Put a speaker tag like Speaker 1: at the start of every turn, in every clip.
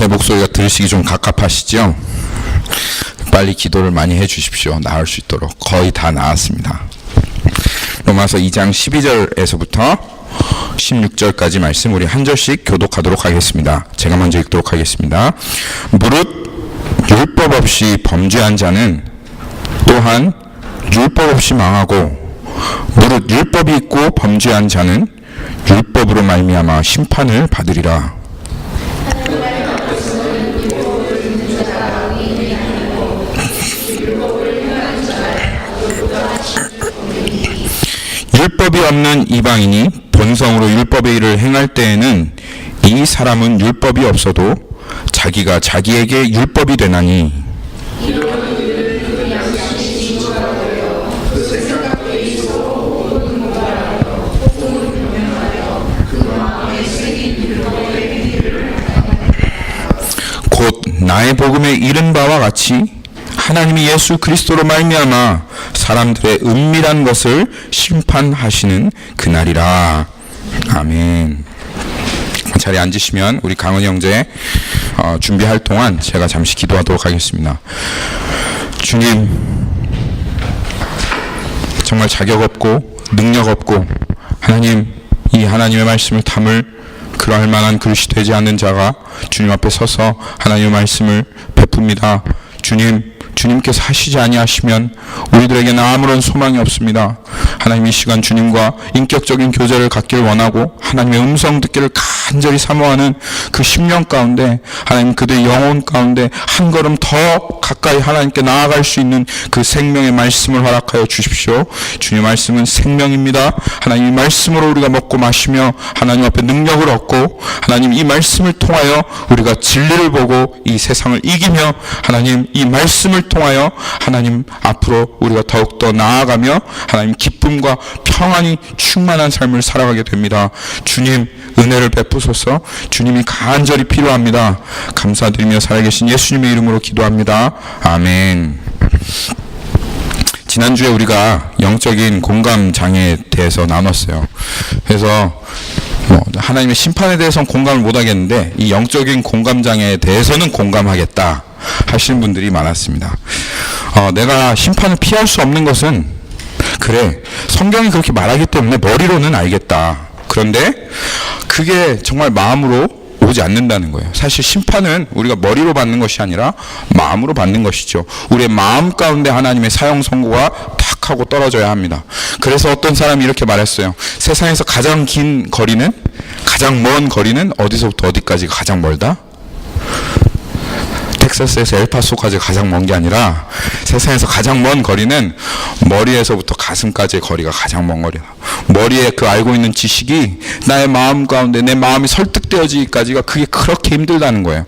Speaker 1: 제 목소리가 들으시기 좀 갑갑하시죠? 빨리 기도를 많이 해주십시오. 나을 수 있도록. 거의 다 나았습니다. 로마서 2장 12절에서부터 16절까지 말씀 우리 한 절씩 교독하도록 하겠습니다. 제가 먼저 읽도록 하겠습니다. 무릇 율법 없이 범죄한 자는 또한 율법 없이 망하고, 무릇 율법이 있고 범죄한 자는 율법으로 말미암아 심판을 받으리라. 율법이 없는 이방인이 본성으로 율법의 일을 행할 때에는 이 사람은 율법이 없어도 자기가 자기에게 율법이 되나니, 곧 나의 복음에 이른 바와 같이 하나님이 예수 그리스도로 말미암아 사람들의 은밀한 것을 심판하시는 그날이라. 아멘. 자리에 앉으시면 우리 강은희 형제 준비할 동안 제가 잠시 기도하도록 하겠습니다. 주님, 정말 자격 없고 능력 없고 하나님, 이 하나님의 말씀을 담을 그러할 만한 그릇이 되지 않는 자가 주님 앞에 서서 하나님의 말씀을 베풉니다. 주님께서 하시지 아니하시면 우리들에게는 아무런 소망이 없습니다. 하나님, 이 시간 주님과 인격적인 교제를 갖기를 원하고 하나님의 음성 듣기를 간절히 사모하는 그 심령 가운데, 하나님 그들의 영혼 가운데 한 걸음 더 가까이 하나님께 나아갈 수 있는 그 생명의 말씀을 허락하여 주십시오. 주님 말씀은 생명입니다. 하나님, 이 말씀으로 우리가 먹고 마시며 하나님 앞에 능력을 얻고, 하나님 이 말씀을 통하여 우리가 진리를 보고 이 세상을 이기며, 하나님 이 말씀을 통하여 하나님 앞으로 우리가 더욱더 나아가며 하나님 기쁨과 평안이 충만한 삶을 살아가게 됩니다. 주님, 은혜를 베푸소서. 주님이 간절히 필요합니다. 감사드리며 살아계신 예수님의 이름으로 기도합니다. 아멘. 지난주에 우리가 영적인 공감 장애에 대해서 나눴어요. 그래서 하나님의 심판에 대해서는 공감을 못하겠는데 이 영적인 공감 장애에 대해서는 공감하겠다 하시는 분들이 많았습니다. 내가 심판을 피할 수 없는 것은, 그래, 성경이 그렇게 말하기 때문에 머리로는 알겠다. 그런데 그게 정말 마음으로 오지 않는다는 거예요. 사실 심판은 우리가 머리로 받는 것이 아니라 마음으로 받는 것이죠. 우리의 마음 가운데 하나님의 사형 선고가 탁 하고 떨어져야 합니다. 그래서 어떤 사람이 이렇게 말했어요. 세상에서 가장 긴 거리는, 가장 먼 거리는 어디서부터 어디까지가 가장 멀다? 텍사스에서 엘파소까지 가장 먼 게 아니라 세상에서 가장 먼 거리는 머리에서부터 가슴까지의 거리가 가장 먼 거리다. 머리에 그 알고 있는 지식이 나의 마음 가운데 내 마음이 설득되어지기까지가 그게 그렇게 힘들다는 거예요.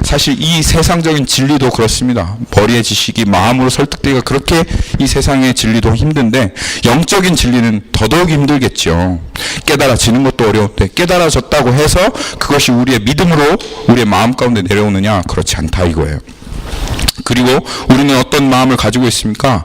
Speaker 1: 사실 이 세상적인 진리도 그렇습니다. 머리의 지식이 마음으로 설득되기가 그렇게 이 세상의 진리도 힘든데 영적인 진리는 더더욱 힘들겠죠. 깨달아지는 것도 어려운데 깨달아졌다고 해서 그것이 우리의 믿음으로 우리의 마음 가운데 내려오느냐? 그렇지 않다 이거예요. 그리고 우리는 어떤 마음을 가지고 있습니까?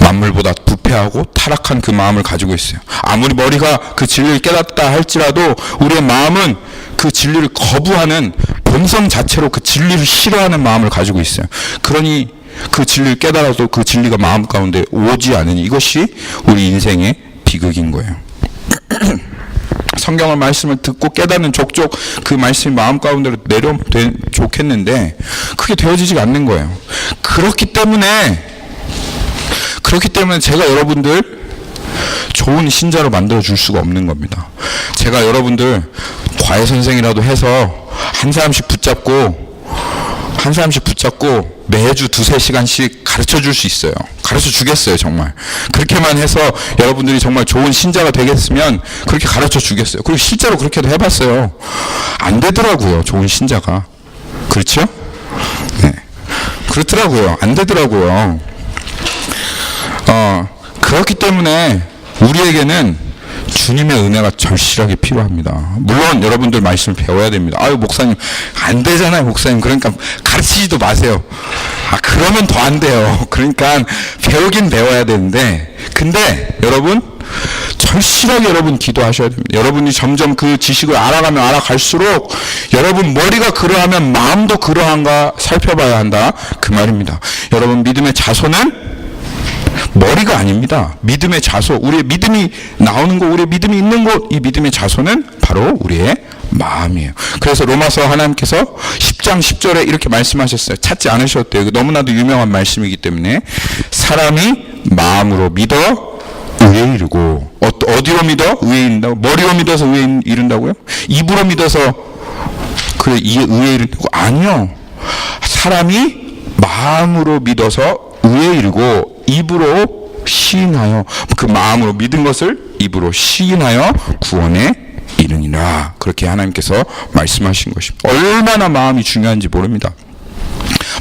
Speaker 1: 만물보다 부패하고 타락한 그 마음을 가지고 있어요. 아무리 머리가 그 진리를 깨닫다 할지라도 우리의 마음은 그 진리를 거부하는 본성 자체로 그 진리를 싫어하는 마음을 가지고 있어요. 그러니 그 진리를 깨달아도 그 진리가 마음 가운데 오지 않으니 이것이 우리 인생의 비극인 거예요. 성경의 말씀을 듣고 깨닫는 족족 그 말씀이 마음 가운데로 내려오면 좋겠는데 그게 되어지지가 않는 거예요. 그렇기 때문에 제가 여러분들 좋은 신자로 만들어 줄 수가 없는 겁니다. 제가 여러분들 과외 선생이라도 해서 한 사람씩 붙잡고 매주 2-3시간씩 가르쳐 줄 수 있어요. 가르쳐 주겠어요, 정말. 그렇게만 해서 여러분들이 정말 좋은 신자가 되겠으면 그렇게 가르쳐 주겠어요. 그리고 실제로 그렇게도 해봤어요. 안 되더라고요, 좋은 신자가. 그렇죠? 네. 그렇더라고요. 안 되더라고요. 그렇기 때문에 우리에게는 주님의 은혜가 절실하게 필요합니다. 물론 여러분들 말씀을 배워야 됩니다. 아유, 목사님 안 되잖아요, 목사님. 그러니까 가르치지도 마세요. 그러면 더 안 돼요. 그러니까 배우긴 배워야 되는데, 근데 여러분 절실하게 여러분 기도하셔야 됩니다. 여러분이 점점 그 지식을 알아가면 알아갈수록 여러분 머리가 그러하면 마음도 그러한가 살펴봐야 한다, 그 말입니다. 여러분 믿음의 자손은 머리가 아닙니다. 믿음의 자손, 우리의 믿음이 나오는 곳, 우리의 믿음이 있는 곳, 이 믿음의 자손은 바로 우리의 마음이에요. 그래서 로마서 하나님께서 10장 10절에 이렇게 말씀하셨어요. 찾지 않으셔도 돼요. 너무나도 유명한 말씀이기 때문에 사람이 마음으로 믿어 의에 이르고, 어디로 믿어? 의에 이른다고? 머리로 믿어서 의에 이른다고요? 입으로 믿어서 그래 의에 이른다고? 아니요. 사람이 마음으로 믿어서 의에 이르고 입으로 시인하여, 그 마음으로 믿은 것을 입으로 시인하여 구원에 이르니라. 그렇게 하나님께서 말씀하신 것입니다. 얼마나 마음이 중요한지 모릅니다.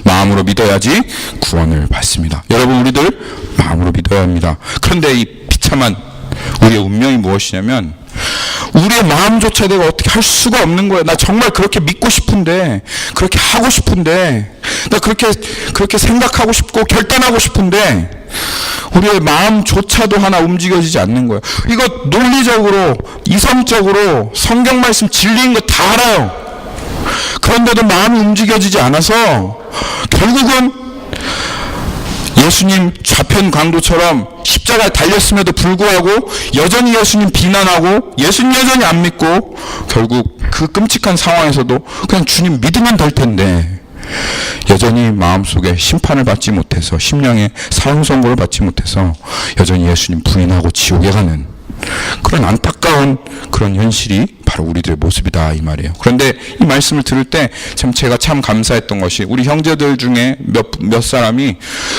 Speaker 1: 마음으로 믿어야지 구원을 받습니다. 여러분, 우리들 마음으로 믿어야 합니다. 그런데 이 비참한 우리의 운명이 무엇이냐면, 우리의 마음조차 내가 어떻게 할 수가 없는 거예요. 나 정말 그렇게 믿고 싶은데, 그렇게 하고 싶은데, 나 그렇게 생각하고 싶고 결단하고 싶은데 우리의 마음조차도 하나 움직여지지 않는 거예요. 이거 논리적으로, 이성적으로 성경 말씀 진리인 거 다 알아요. 그런데도 마음이 움직여지지 않아서 결국은 예수님 좌편 강도처럼 십자가에 달렸음에도 불구하고 여전히 예수님 비난하고 예수님 여전히 안 믿고, 결국 그 끔찍한 상황에서도 그냥 주님 믿으면 될 텐데 여전히 마음속에 심판을 받지 못해서, 심령의 사형 선고를 받지 못해서 여전히 예수님 부인하고 지옥에 가는 그런 안타까운 그런 현실이 바로 우리들의 모습이다, 이 말이에요. 그런데 이 말씀을 들을 때 제가 참 감사했던 것이, 우리 형제들 중에 몇 사람이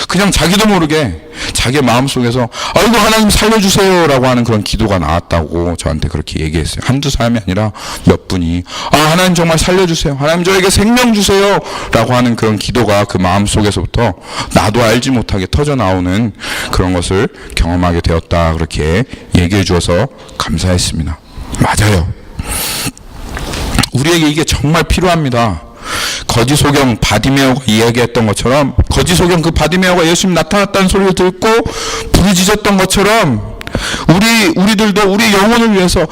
Speaker 1: 그냥 자기도 모르게 자기 마음속에서 아이고 하나님 살려주세요 라고 하는 그런 기도가 나왔다고 저한테 그렇게 얘기했어요. 한두 사람이 아니라 몇 분이 하나님 정말 살려주세요, 하나님 저에게 생명 주세요 라고 하는 그런 기도가 그 마음속에서부터 나도 알지 못하게 터져나오는 그런 것을 경험하게 되었다, 그렇게 얘기해 주어서 감사했습니다. 맞아요. 우리에게 이게 정말 필요합니다. 거지소경 바디메오가 이야기했던 것처럼, 거지소경 그 바디메오가 예수님 나타났다는 소리를 듣고 부르짖었던 것처럼, 우리들도 우리 영혼을 위해서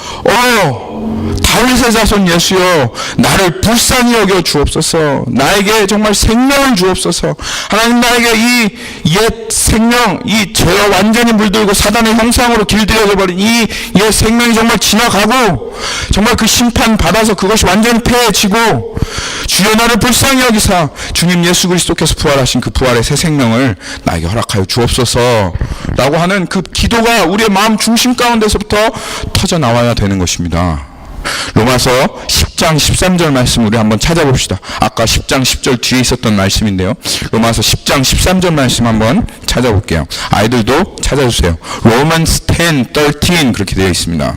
Speaker 1: 다윗의 자손 예수여 나를 불쌍히 여겨 주옵소서, 나에게 정말 생명을 주옵소서, 하나님 나에게 이 옛 생명, 이 죄와 완전히 물들고 사단의 형상으로 길들여져 버린 이 옛 생명이 정말 지나가고 정말 그 심판 받아서 그것이 완전히 폐해지고, 주여 나를 불쌍히 여기사 주님 예수 그리스도께서 부활하신 그 부활의 새 생명을 나에게 허락하여 주옵소서 라고 하는 그 기도가 우리의 마음 중심 가운데서부터 터져 나와야 되는 것입니다. 로마서 10장 13절 말씀 우리 한번 찾아봅시다. 아까 10장 10절 뒤에 있었던 말씀인데요, 로마서 10장 13절 말씀 한번 찾아볼게요. 아이들도 찾아주세요. Romans 10, 13 그렇게 되어 있습니다.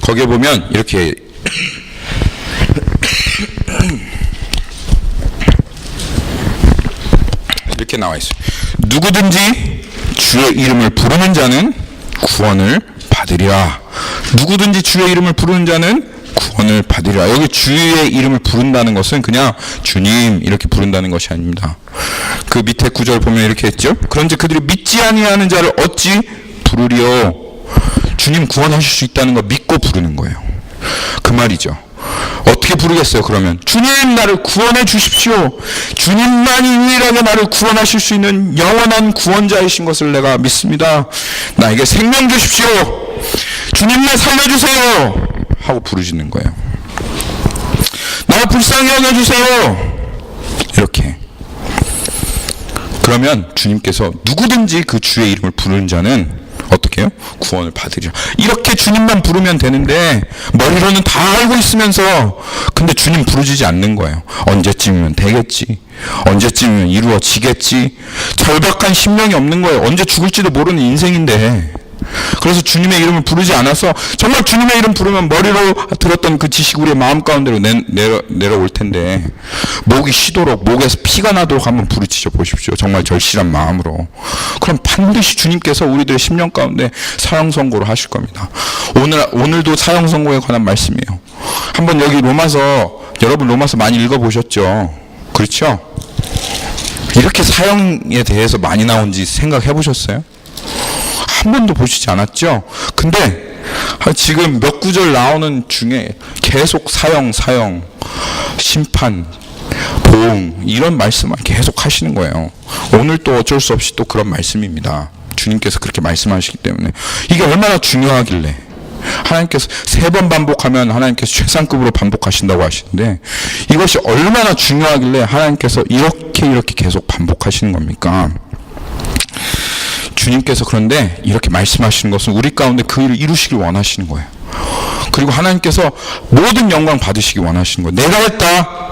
Speaker 1: 거기에 보면 이렇게 나와 있어요. 누구든지 주의 이름을 부르는 자는 구원을 받으리라. 누구든지 주의 이름을 부르는 자는 구원을 받으리라. 여기 주의 이름을 부른다는 것은 그냥 주님 이렇게 부른다는 것이 아닙니다. 그 밑에 구절 보면 이렇게 했죠. 그런지 그들이 믿지 아니하는 자를 어찌 부르리요. 주님 구원하실 수 있다는 거 믿고 부르는 거예요. 그 말이죠. 어떻게 부르겠어요? 그러면 주님 나를 구원해 주십시오. 주님만이 유일하게 나를 구원하실 수 있는 영원한 구원자이신 것을 내가 믿습니다. 나에게 생명 주십시오. 주님만 살려주세요 하고 부르짖는 거예요. 나 불쌍히 여겨주세요 이렇게. 그러면 주님께서 누구든지 그 주의 이름을 부르는 자는 어떻게 해요? 구원을 받으리라. 이렇게 주님만 부르면 되는데 머리로는 다 알고 있으면서 근데 주님 부르짖지 않는 거예요. 언제쯤이면 되겠지, 언제쯤이면 이루어지겠지, 절박한 심령이 없는 거예요. 언제 죽을지도 모르는 인생인데. 그래서 주님의 이름을 부르지 않아서, 정말 주님의 이름 부르면 머리로 들었던 그 지식이 우리의 마음 가운데로 내려올 텐데, 목이 쉬도록, 목에서 피가 나도록 한번 부르짖어 보십시오. 정말 절실한 마음으로. 그럼 반드시 주님께서 우리들의 심령 가운데 사형 선고를 하실 겁니다. 오늘도 사형 선고에 관한 말씀이에요. 한번 여기 로마서, 여러분 로마서 많이 읽어보셨죠? 그렇죠? 이렇게 사형에 대해서 많이 나온지 생각해 보셨어요? 한 번도 보시지 않았죠? 근데 지금 몇 구절 나오는 중에 계속 사형, 심판, 보응 이런 말씀을 계속 하시는 거예요. 오늘 또 어쩔 수 없이 또 그런 말씀입니다. 주님께서 그렇게 말씀하시기 때문에 이게 얼마나 중요하길래 하나님께서 3번 반복하면 하나님께서 최상급으로 반복하신다고 하시는데 이것이 얼마나 중요하길래 하나님께서 이렇게 계속 반복하시는 겁니까? 주님께서 그런데 이렇게 말씀하시는 것은 우리 가운데 그 일을 이루시길 원하시는 거예요. 그리고 하나님께서 모든 영광 받으시기 원하시는 거예요. 내가 했다.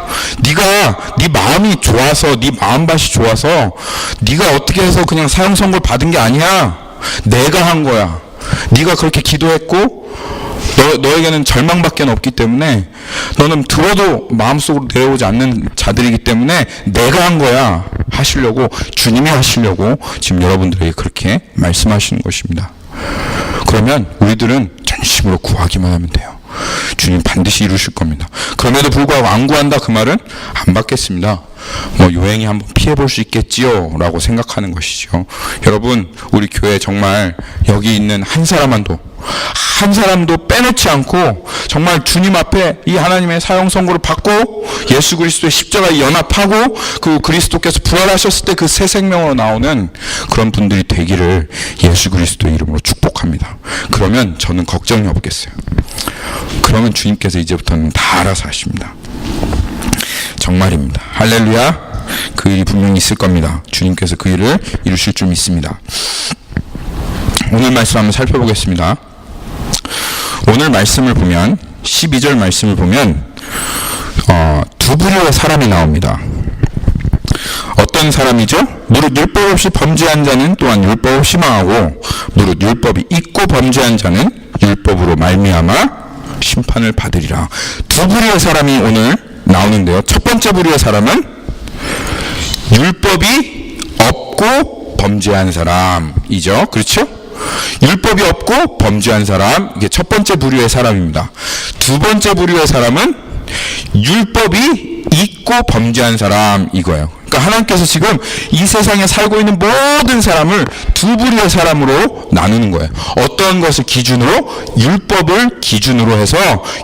Speaker 1: 네가 네 마음이 좋아서 네 마음밭이 좋아서 네가 어떻게 해서 그냥 사형 선고를 받은 게 아니야. 내가 한 거야. 네가 그렇게 기도했고 너에게는 절망밖에 없기 때문에 너는 들어도 마음속으로 내려오지 않는 자들이기 때문에 내가 한 거야 하시려고 주님이 하시려고 지금 여러분들에게 그렇게 말씀하시는 것입니다. 그러면 우리들은 전심으로 구하기만 하면 돼요. 주님 반드시 이루실 겁니다. 그럼에도 불구하고 안 구한다 그 말은 안 받겠습니다. 요행이 한번 피해볼 수 있겠지요 라고 생각하는 것이죠. 여러분 우리 교회 정말 여기 있는 한 사람도 빼놓지 않고 정말 주님 앞에 이 하나님의 사형 선고를 받고 예수 그리스도의 십자가에 연합하고 그 그리스도께서 부활하셨을 때 그 새 생명으로 나오는 그런 분들이 되기를 예수 그리스도의 이름으로 축복합니다. 그러면 저는 걱정이 없겠어요. 그러면 주님께서 이제부터는 다 알아서 하십니다. 정말입니다. 할렐루야. 그 일이 분명히 있을 겁니다. 주님께서 그 일을 이루실 줄 믿습니다. 오늘 말씀 한번 살펴보겠습니다. 오늘 말씀을 보면 12절 말씀을 보면 두 부류의 사람이 나옵니다. 어떤 사람이죠? 무릇 율법 없이 범죄한 자는 또한 율법 없이 망하고 무릇 율법이 있고 범죄한 자는 율법으로 말미암아 심판을 받으리라. 두 부류의 사람이 오늘 나오는데요. 첫 번째 부류의 사람은 율법이 없고 범죄한 사람이죠. 그렇죠? 율법이 없고 범죄한 사람, 이게 첫 번째 부류의 사람입니다. 두 번째 부류의 사람은 율법이 있고 범죄한 사람 이거예요. 그러니까 하나님께서 지금 이 세상에 살고 있는 모든 사람을 두 부류의 사람으로 나누는 거예요. 어떤 것을 기준으로? 율법을 기준으로 해서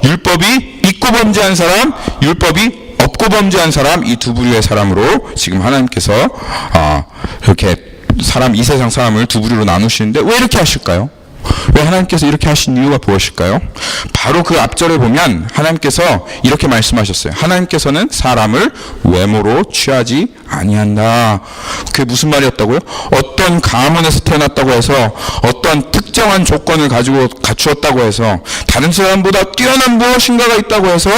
Speaker 1: 율법이 있고 범죄한 사람, 율법이 없고 범죄한 사람, 이 두 부류의 사람으로 지금 하나님께서 이렇게 이 세상 사람을 두 부류로 나누시는데 왜 이렇게 하실까요? 왜 하나님께서 이렇게 하신 이유가 무엇일까요? 바로 그 앞절에 보면 하나님께서 이렇게 말씀하셨어요. 하나님께서는 사람을 외모로 취하지 아니한다. 그게 무슨 말이었다고요? 어떤 가문에서 태어났다고 해서 어떤 특정한 조건을 가지고 갖추었다고 해서 다른 사람보다 뛰어난 무엇인가가 있다고 해서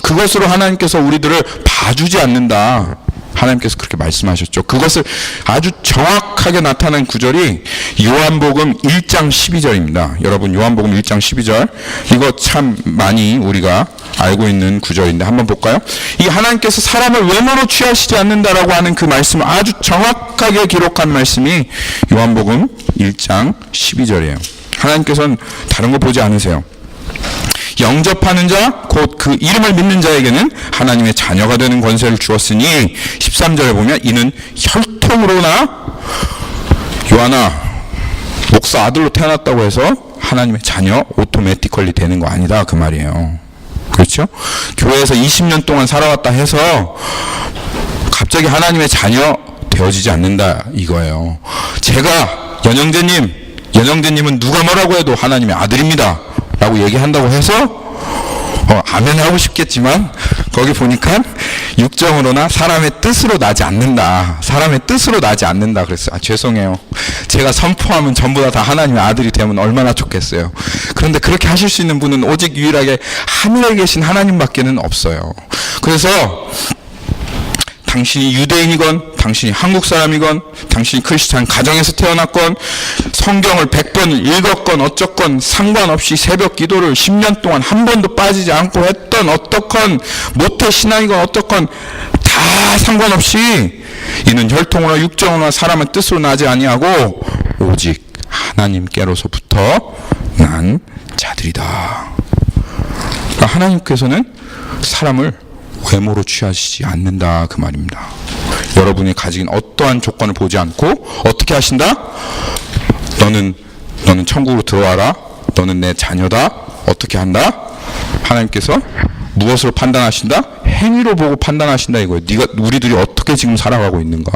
Speaker 1: 그것으로 하나님께서 우리들을 봐주지 않는다. 하나님께서 그렇게 말씀하셨죠. 그것을 아주 정확하게 나타낸 구절이 요한복음 1장 12절입니다. 여러분 요한복음 1장 12절 이거 참 많이 우리가 알고 있는 구절인데 한번 볼까요? 이 하나님께서 사람을 외모로 취하시지 않는다라고 하는 그 말씀을 아주 정확하게 기록한 말씀이 요한복음 1장 12절이에요. 하나님께서는 다른 거 보지 않으세요. 영접하는 자, 곧 그 이름을 믿는 자에게는 하나님의 자녀가 되는 권세를 주었으니 13절에 보면 이는 혈통으로나 요한아 목사 아들로 태어났다고 해서 하나님의 자녀 오토매티컬리 되는 거 아니다 그 말이에요. 그렇죠? 교회에서 20년 동안 살아왔다 해서 갑자기 하나님의 자녀 되어지지 않는다 이거예요. 제가 연영재님은 누가 뭐라고 해도 하나님의 아들입니다 라고 얘기한다고 해서 아멘 하고 싶겠지만 거기 보니까 육정으로나 사람의 뜻으로 나지 않는다. 사람의 뜻으로 나지 않는다 그랬어요. 죄송해요. 제가 선포하면 전부 다 하나님의 아들이 되면 얼마나 좋겠어요. 그런데 그렇게 하실 수 있는 분은 오직 유일하게 하늘에 계신 하나님밖에는 없어요. 그래서 당신이 유대인이건 당신이 한국 사람이건 당신이 크리스찬 가정에서 태어났건 성경을 100번 읽었건 어쩌건 상관없이 새벽 기도를 10년 동안 한 번도 빠지지 않고 했던 어떻건 모태 신앙이건 어떻건 다 상관없이 이는 혈통으로나 육정으로나 사람의 뜻으로 나지 아니하고 오직 하나님께로서부터 난 자들이다. 그러니까 하나님께서는 사람을 외모로 취하시지 않는다 그 말입니다. 여러분이 가진 어떠한 조건을 보지 않고 어떻게 하신다? 너는 천국으로 들어와라. 너는 내 자녀다. 어떻게 한다? 하나님께서 무엇으로 판단하신다? 행위로 보고 판단하신다 이거예요. 우리들이 어떻게 지금 살아가고 있는가.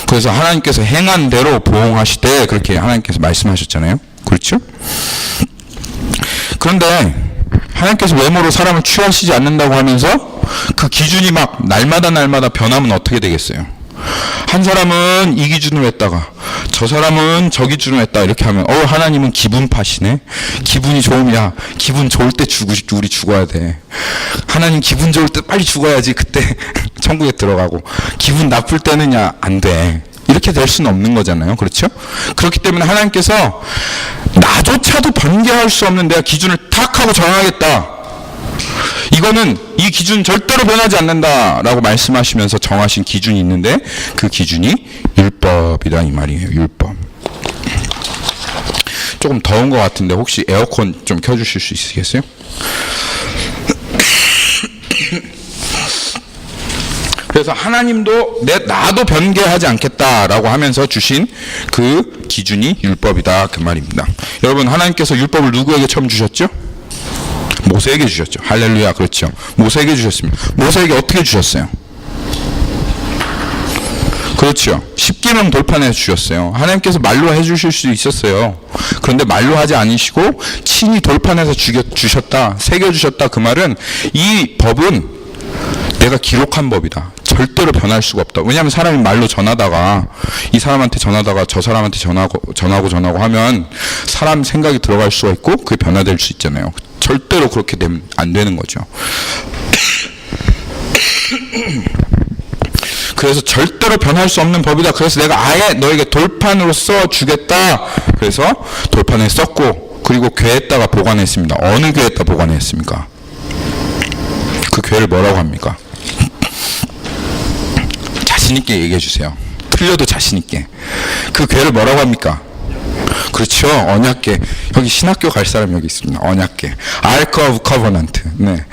Speaker 1: 그래서 하나님께서 행한 대로 보응하시되 그렇게 하나님께서 말씀하셨잖아요. 그렇죠? 그런데 하나님께서 외모로 사람을 취하시지 않는다고 하면서 그 기준이 막 날마다 변하면 어떻게 되겠어요? 한 사람은 이 기준으로 했다가 저 사람은 저 기준으로 했다 이렇게 하면 하나님은 기분파시네. 기분이 좋으면 기분 좋을 때 우리 죽어야 돼. 하나님 기분 좋을 때 빨리 죽어야지 그때 천국에 들어가고 기분 나쁠 때는 안 돼. 이렇게 될 수는 없는 거잖아요. 그렇죠? 그렇기 때문에 하나님께서 나조차도 변개할 수 없는 내가 기준을 탁 하고 정하겠다. 이거는 이 기준 절대로 변하지 않는다라고 말씀하시면서 정하신 기준이 있는데 그 기준이 율법이다 이 말이에요. 율법. 조금 더운 것 같은데 혹시 에어컨 좀 켜주실 수 있으겠어요? 그래서 하나님도 나도 변개하지 않겠다라고 하면서 주신 그 기준이 율법이다 그 말입니다. 여러분 하나님께서 율법을 누구에게 처음 주셨죠? 모세에게 주셨죠. 할렐루야. 그렇죠. 모세에게 주셨습니다. 모세에게 어떻게 주셨어요? 그렇죠. 십계명 돌판에서 주셨어요. 하나님께서 말로 해주실 수 있었어요. 그런데 말로 하지 않으시고 친히 돌판에서 주셨다. 새겨주셨다. 그 말은 이 법은 내가 기록한 법이다. 절대로 변할 수가 없다. 왜냐하면 사람이 말로 전하다가 이 사람한테 전하다가 저 사람한테 전하고 하면 사람 생각이 들어갈 수가 있고 그게 변화될 수 있잖아요. 절대로 그렇게 되면 안 되는 거죠. 그래서 절대로 변할 수 없는 법이다. 그래서 내가 아예 너에게 돌판으로 써 주겠다. 그래서 돌판에 썼고 그리고 궤에다가 보관했습니다. 어느 궤에다 보관했습니까? 그 궤를 뭐라고 합니까? 자신 있게 얘기해 주세요. 틀려도 자신 있게. 그 궤를 뭐라고 합니까? 그렇죠. 언약궤. 여기 신학교 갈 사람 여기 있습니다. 언약궤. Ark of Covenant. 네.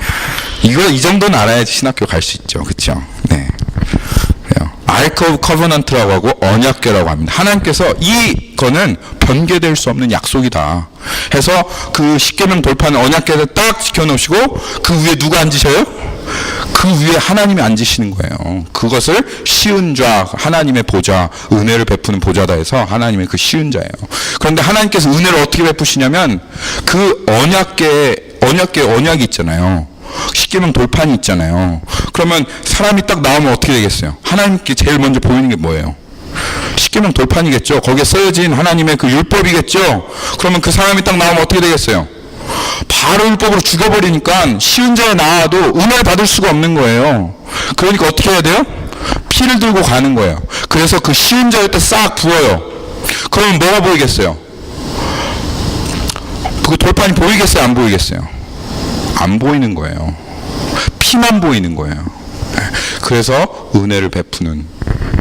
Speaker 1: 이 정도는 알아야지 신학교 갈 수 있죠. 그렇죠. 네. Ark of Covenant라고 하고 언약궤라고 합니다. 하나님께서 이거는 변개될 수 없는 약속이다. 해서 그 십계명 돌판 언약궤를 딱 지켜놓으시고 그 위에 누가 앉으셔요? 그 위에 하나님이 앉으시는 거예요. 그것을 쉬운 자, 하나님의 보좌, 은혜를 베푸는 보좌다 해서 하나님의 그 쉬운 자예요. 그런데 하나님께서 은혜를 어떻게 베푸시냐면 그 언약이 있잖아요. 십계명 돌판이 있잖아요. 그러면 사람이 딱 나오면 어떻게 되겠어요? 하나님께 제일 먼저 보이는 게 뭐예요? 십계명 돌판이겠죠. 거기에 써진 하나님의 그 율법이겠죠. 그러면 그 사람이 딱 나오면 어떻게 되겠어요? 바로 율법으로 죽여버리니까 쉬운 자에 나와도 은혜를 받을 수가 없는 거예요. 그러니까 어떻게 해야 돼요? 피를 들고 가는 거예요. 그래서 그 쉬운 자에 때 싹 부어요. 그러면 뭐가 보이겠어요? 그 돌판이 보이겠어요? 안 보이겠어요? 안 보이는 거예요. 피만 보이는 거예요. 그래서 은혜를 베푸는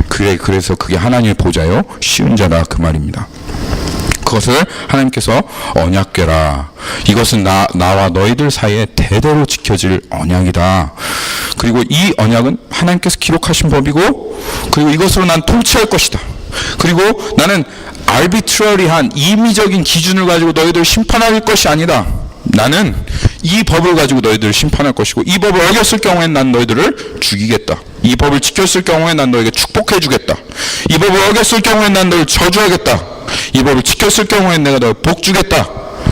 Speaker 1: 그래서 그게 하나님의 보좌요 쉬운 자라 그 말입니다. 그것을 하나님께서 언약궤라. 이것은 나와 너희들 사이에 대대로 지켜질 언약이다. 그리고 이 언약은 하나님께서 기록하신 법이고 그리고 이것으로 난 통치할 것이다. 그리고 나는 arbitrary한 임의적인 기준을 가지고 너희들을 심판할 것이 아니다. 나는 이 법을 가지고 너희들을 심판할 것이고 이 법을 어겼을 경우엔 난 너희들을 죽이겠다. 이 법을 지켰을 경우에 난 너에게 축복해 주겠다. 이 법을 어겼을 경우엔 난 너를 저주하겠다. 이 법을 지켰을 경우엔 내가 너를 복 주겠다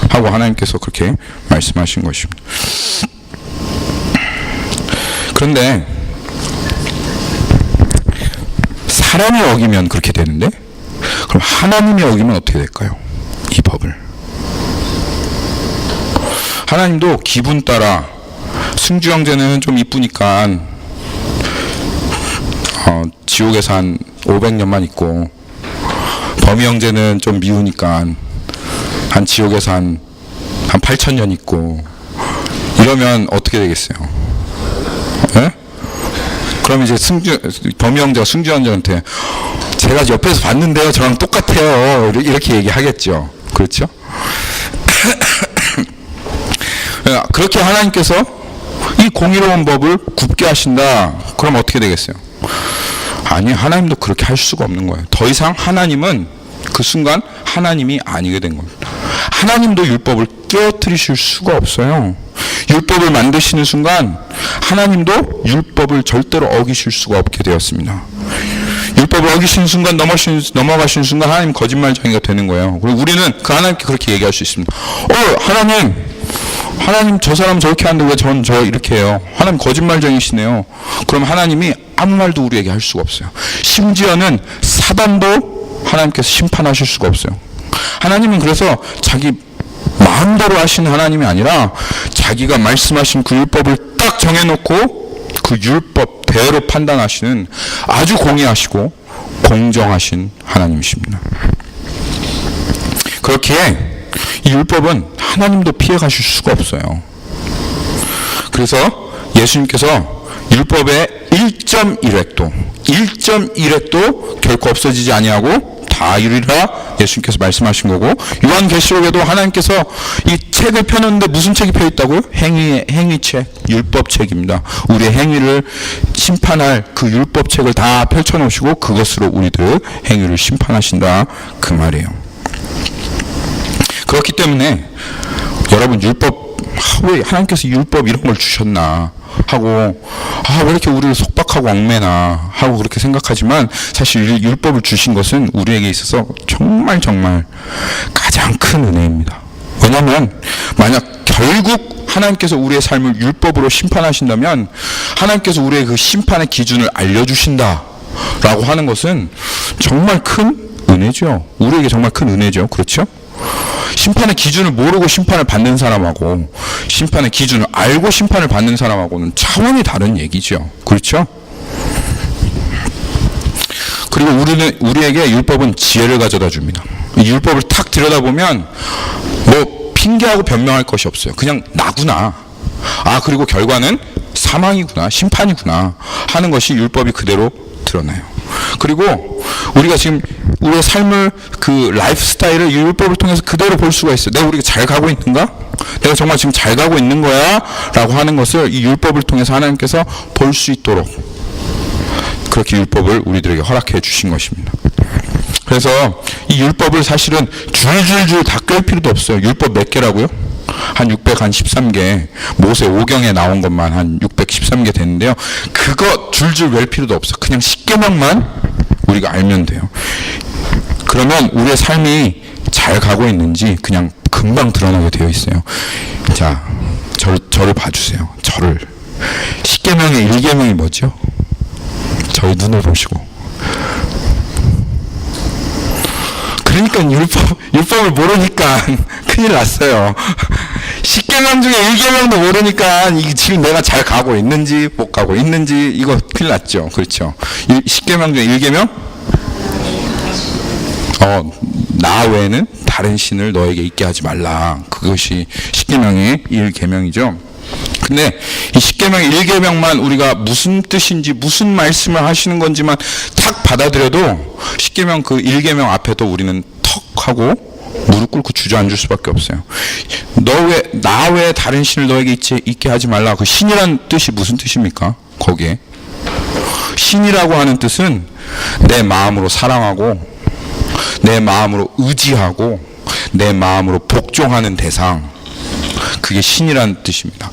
Speaker 1: 하고 하나님께서 그렇게 말씀하신 것입니다. 그런데 사람이 어기면 그렇게 되는데 그럼 하나님이 어기면 어떻게 될까요? 이 법을 하나님도 기분 따라 승주 형제는 좀 이쁘니까 지옥에서 한 500년만 있고 범이 형제는 좀 미우니까 한 지옥에서 한 8,000년 있고 이러면 어떻게 되겠어요? 네? 그럼 이제 범이 형제가 승주 형제한테 제가 옆에서 봤는데요 저랑 똑같아요 이렇게 얘기하겠죠. 그렇죠? 그렇게 하나님께서 이 공의로운 법을 굽게 하신다. 그럼 어떻게 되겠어요? 아니, 하나님도 그렇게 할 수가 없는 거예요. 더 이상 하나님은 그 순간 하나님이 아니게 된 겁니다. 하나님도 율법을 깨어뜨리실 수가 없어요. 율법을 만드시는 순간 하나님도 율법을 절대로 어기실 수가 없게 되었습니다. 율법을 어기시는 순간, 넘어가시는 순간 하나님 거짓말쟁이가 되는 거예요. 그리고 우리는 그 하나님께 그렇게 얘기할 수 있습니다. 하나님 저 사람 저렇게 하는데 왜 전 저 이렇게 해요? 하나님 거짓말쟁이시네요. 그럼 하나님이 아무 말도 우리에게 할 수가 없어요. 심지어는 사단도 하나님께서 심판하실 수가 없어요. 하나님은 그래서 자기 마음대로 하시는 하나님이 아니라 자기가 말씀하신 그 율법을 딱 정해놓고 그 율법대로 판단하시는 아주 공의하시고 공정하신 하나님이십니다. 그렇기에 이 율법은 하나님도 피해가실 수가 없어요. 그래서 예수님께서 율법의 1.1획도 결코 없어지지 아니하고 다 이루리라 예수님께서 말씀하신 거고, 요한계시록에도 하나님께서 이 책을 펴놓는데 무슨 책이 펴 있다고요? 행위책, 율법책입니다. 우리의 행위를 심판할 그 율법책을 다 펼쳐놓으시고 그것으로 우리들 행위를 심판하신다, 그 말이에요. 그렇기 때문에 여러분, 율법, 왜 하나님께서 율법 이런 걸 주셨나 하고, 왜 이렇게 우리를 속박하고 얽매나 하고 그렇게 생각하지만, 사실 율법을 주신 것은 우리에게 있어서 정말 가장 큰 은혜입니다. 왜냐하면 만약 결국 하나님께서 우리의 삶을 율법으로 심판하신다면 하나님께서 우리의 그 심판의 기준을 알려주신다 라고 하는 것은 정말 큰 은혜죠. 우리에게 정말 큰 은혜죠. 그렇죠? 심판의 기준을 모르고 심판을 받는 사람하고 심판의 기준을 알고 심판을 받는 사람하고는 차원이 다른 얘기죠. 그렇죠? 그리고 우리에게 율법은 지혜를 가져다 줍니다. 이 율법을 탁 들여다보면 뭐 핑계하고 변명할 것이 없어요. 그냥 나구나. 그리고 결과는 사망이구나, 심판이구나 하는 것이 율법이 그대로 드러나요. 그리고 우리가 지금 우리의 삶을, 그 라이프 스타일을 율법을 통해서 그대로 볼 수가 있어요. 내가 우리가 잘 가고 있는가? 내가 정말 지금 잘 가고 있는 거야? 라고 하는 것을 이 율법을 통해서 하나님께서 볼 수 있도록 그렇게 율법을 우리들에게 허락해 주신 것입니다. 그래서 이 율법을 사실은 줄줄줄 다 꿰 필요도 없어요. 율법 몇 개라고요? 한 613개, 모세 5경에 나온 것만 한 613개 됐는데요. 그거 줄줄 외울 필요도 없어. 그냥 10계명만 우리가 알면 돼요. 그러면 우리의 삶이 잘 가고 있는지 그냥 금방 드러나게 되어 있어요. 자, 저를 봐주세요. 저를. 10계명의 1계명이 뭐죠? 저희 눈을 보시고. 그러니까 율법을 모르니까 큰일 났어요. 10계명 중에 1계명도 모르니까 지금 내가 잘 가고 있는지 못 가고 있는지 이거 큰일 났죠. 그렇죠? 10계명 중에 1계명? 나 외에는 다른 신을 너에게 있게 하지 말라. 그것이 10계명의 1계명이죠. 근데 이 10계명의 1계명만 우리가 무슨 뜻인지 무슨 말씀을 하시는 건지만 탁 받아들여도 10계명 그 1계명 앞에도 우리는 턱 하고 무릎 꿇고 주저앉을 수밖에 없어요. 나 외에 다른 신을 너에게 있게 하지 말라. 그 신이란 뜻이 무슨 뜻입니까? 거기에 신이라고 하는 뜻은 내 마음으로 사랑하고 내 마음으로 의지하고 내 마음으로 복종하는 대상, 그게 신이라는 뜻입니다.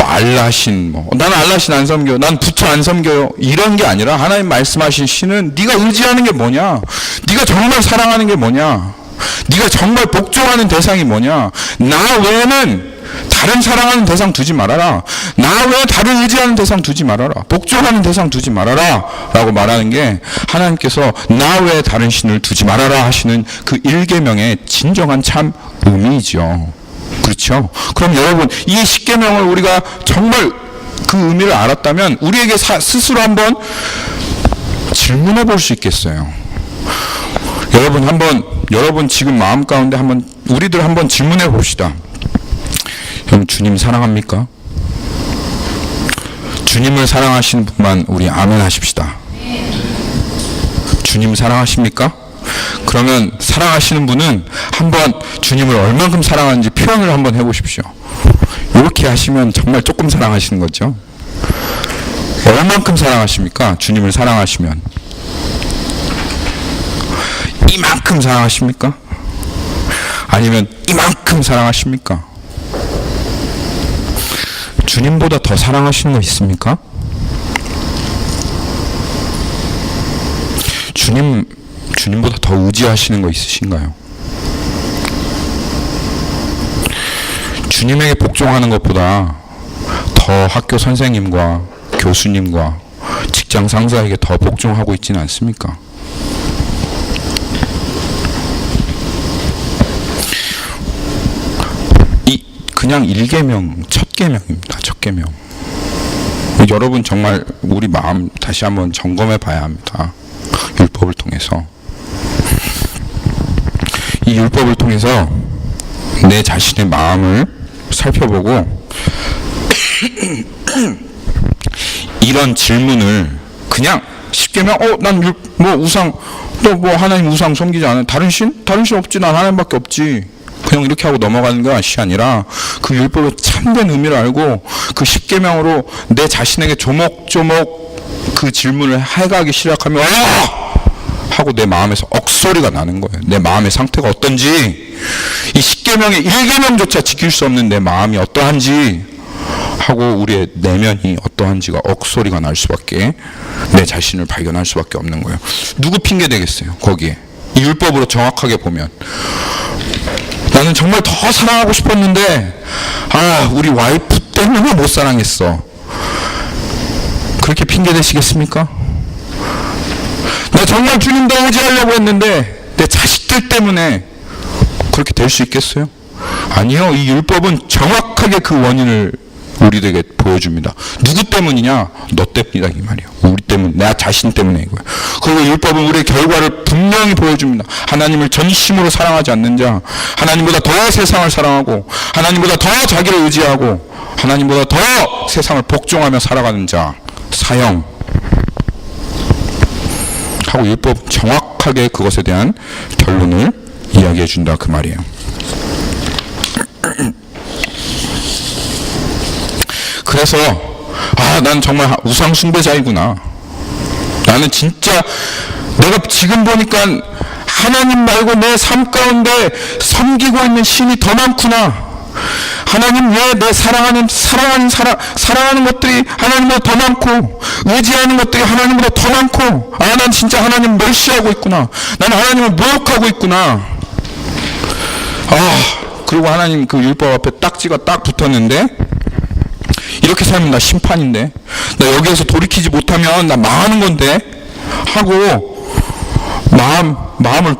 Speaker 1: 알라신, 나는 알라신 안 섬겨, 난 부처 안 섬겨요, 이런 게 아니라 하나님 말씀하신 신은 네가 의지하는 게 뭐냐, 네가 정말 사랑하는 게 뭐냐, 네가 정말 복종하는 대상이 뭐냐. 나 외에는 다른 사랑하는 대상 두지 말아라. 나 외에 다른 의지하는 대상 두지 말아라. 복종하는 대상 두지 말아라 라고 말하는 게 하나님께서 나 외에 다른 신을 두지 말아라 하시는 그 1계명의 진정한 참 의미이죠. 그렇죠? 그럼 여러분, 이 10계명을 우리가 정말 그 의미를 알았다면 우리에게 스스로 한번 질문해 볼 수 있겠어요. 여러분 지금 마음 가운데 우리들 한번 질문해 봅시다. 여러분, 주님 사랑합니까? 주님을 사랑하시는 분만 우리 아멘 하십시다. 주님 사랑하십니까? 그러면 사랑하시는 분은 한번 주님을 얼만큼 사랑하는지 표현을 한번 해보십시오. 이렇게 하시면 정말 조금 사랑하시는 거죠. 얼만큼 사랑하십니까? 주님을 사랑하시면 이만큼 사랑하십니까? 아니면 이만큼 사랑하십니까? 주님보다 더 사랑하시는 거 있습니까? 주님보다 더 의지하시는 거 있으신가요? 주님에게 복종하는 것보다 더 학교 선생님과 교수님과 직장 상사에게 더 복종하고 있지는 않습니까? 그냥 1계명, 첫 계명입니다. 첫 계명. 여러분 정말 우리 마음 다시 한번 점검해 봐야 합니다. 율법을 통해서. 이 율법을 통해서 내 자신의 마음을 살펴보고 이런 질문을 그냥 쉽게 난 우상, 너 뭐 하나님 우상 섬기지 않아? 다른 신 없지. 난 하나님밖에 없지. 그냥 이렇게 하고 넘어가는 것이 아니라 그 율법의 참된 의미를 알고 그 십계명으로 내 자신에게 조목조목 그 질문을 해가기 시작하면 하고 내 마음에서 억소리가 나는 거예요. 내 마음의 상태가 어떤지, 이 십계명의 1계명조차 지킬 수 없는 내 마음이 어떠한지 하고 우리의 내면이 어떠한지가 억소리가 날 수밖에, 내 자신을 발견할 수밖에 없는 거예요. 누구 핑계 되겠어요? 거기에 이 율법으로 정확하게 보면 나는 정말 더 사랑하고 싶었는데 우리 와이프 때문에 못 사랑했어. 그렇게 핑계 대시겠습니까? 나 정말 주님 더 의지하려고 했는데 내 자식들 때문에 그렇게 될 수 있겠어요? 아니요. 이 율법은 정확하게 그 원인을 우리에게 보여줍니다. 누구 때문이냐? 너 때문이다 이 말이에요. 우리 때문, 내 자신 때문에 이거예요. 그리고 율법은 우리의 결과를 분명히 보여줍니다. 하나님을 전심으로 사랑하지 않는 자, 하나님보다 더 세상을 사랑하고 하나님보다 더 자기를 의지하고 하나님보다 더 세상을 복종하며 살아가는 자, 사형 하고 율법 정확하게 그것에 대한 결론을 이야기해 준다 그 말이에요. 그래서 난 정말 우상 숭배자이구나. 나는 진짜 내가 지금 보니까 하나님 말고 내 삶 가운데 섬기고 있는 신이 더 많구나. 하나님 외에 내 사랑하는 것들이 하나님보다 더 많고 의지하는 것들이 하나님보다 더 많고 난 진짜 하나님 멸시하고 있구나. 나는 하나님을 모욕하고 있구나. 그리고 하나님 그 율법 앞에 딱지가 딱 붙었는데 이렇게 살면 나 심판인데, 나 여기에서 돌이키지 못하면 나 망하는 건데 하고 마음을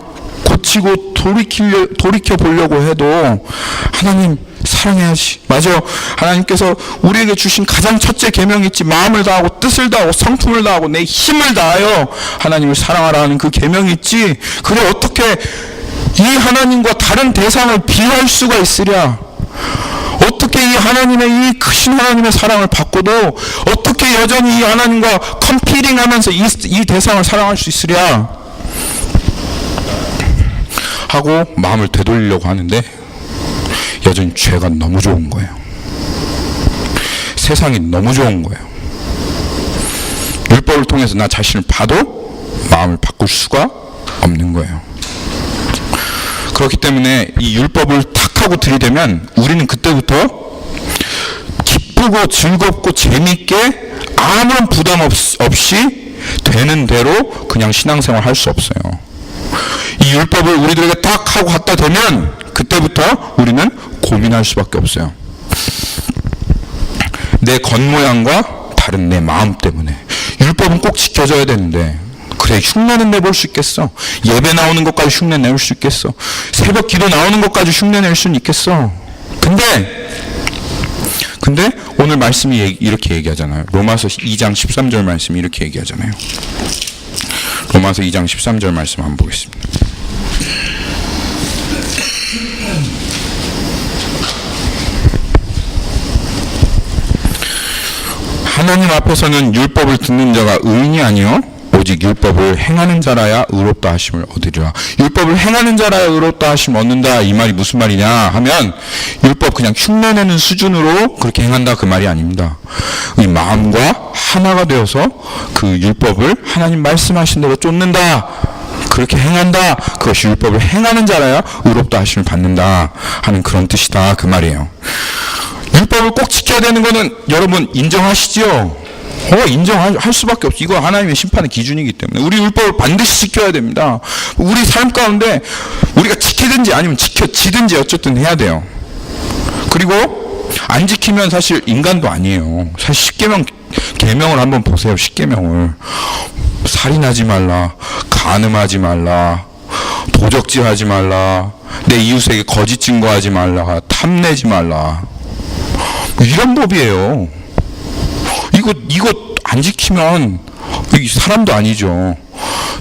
Speaker 1: 고치고 돌이켜 보려고 해도 하나님 사랑해야지. 맞아. 하나님께서 우리에게 주신 가장 첫째 계명이 있지. 마음을 다하고 뜻을 다하고 성품을 다하고 내 힘을 다하여 하나님을 사랑하라 하는 그 계명이 있지. 그래 어떻게 이 하나님과 다른 대상을 비할 수가 있으랴. 어떻게 이 하나님의 이 크신 하나님의 사랑을 받고도 어떻게 여전히 이 하나님과 컴피링하면서 이 대상을 사랑할 수 있으랴 하고 마음을 되돌리려고 하는데 여전히 죄가 너무 좋은 거예요. 세상이 너무 좋은 거예요. 율법을 통해서 나 자신을 봐도 마음을 바꿀 수가 없는 거예요. 그렇기 때문에 이 율법을 탁 하고 들이대면 우리는 그때부터 기쁘고 즐겁고 재밌게 아무런 부담 없이 되는 대로 그냥 신앙생활 할 수 없어요. 이 율법을 우리들에게 딱 하고 갖다 대면 그때부터 우리는 고민할 수밖에 없어요. 내 겉모양과 다른 내 마음 때문에. 율법은 꼭 지켜져야 되는데 그래 흉내는 내볼 수 있겠어? 예배 나오는 것까지 흉내 내볼 수 있겠어? 새벽 기도 나오는 것까지 흉내 낼 수는 있겠어? 근데 오늘 말씀이 이렇게 얘기하잖아요. 로마서 2장 13절 말씀이 이렇게 얘기하잖아요. 로마서 2장 13절 말씀 한번 보겠습니다. 하나님 앞에서는 율법을 듣는 자가 의인이 아니요 오직 율법을 행하는 자라야 의롭다 하심을 얻으리라. 율법을 행하는 자라야 의롭다 하심을 얻는다, 이 말이 무슨 말이냐 하면, 율법 그냥 흉내내는 수준으로 그렇게 행한다, 그 말이 아닙니다. 이 마음과 하나가 되어서 그 율법을 하나님 말씀하신 대로 쫓는다, 그렇게 행한다, 그것이 율법을 행하는 자라야 의롭다 하심을 받는다 하는 그런 뜻이다, 그 말이에요. 율법을 꼭 지켜야 되는 거는 여러분 인정하시죠? 인정할 수밖에 없어. 이거 하나님의 심판의 기준이기 때문에 우리 율법을 반드시 지켜야 됩니다. 우리 삶 가운데 우리가 지키든지 아니면 지켜지든지 어쨌든 해야 돼요. 그리고 안 지키면 사실 인간도 아니에요. 사실 십계명 계명을 한번 보세요. 십계명을 살인하지 말라, 간음하지 말라, 도적질하지 말라, 내 이웃에게 거짓 증거하지 말라, 탐내지 말라, 이런 법이에요. 이거 안 지키면 사람도 아니죠.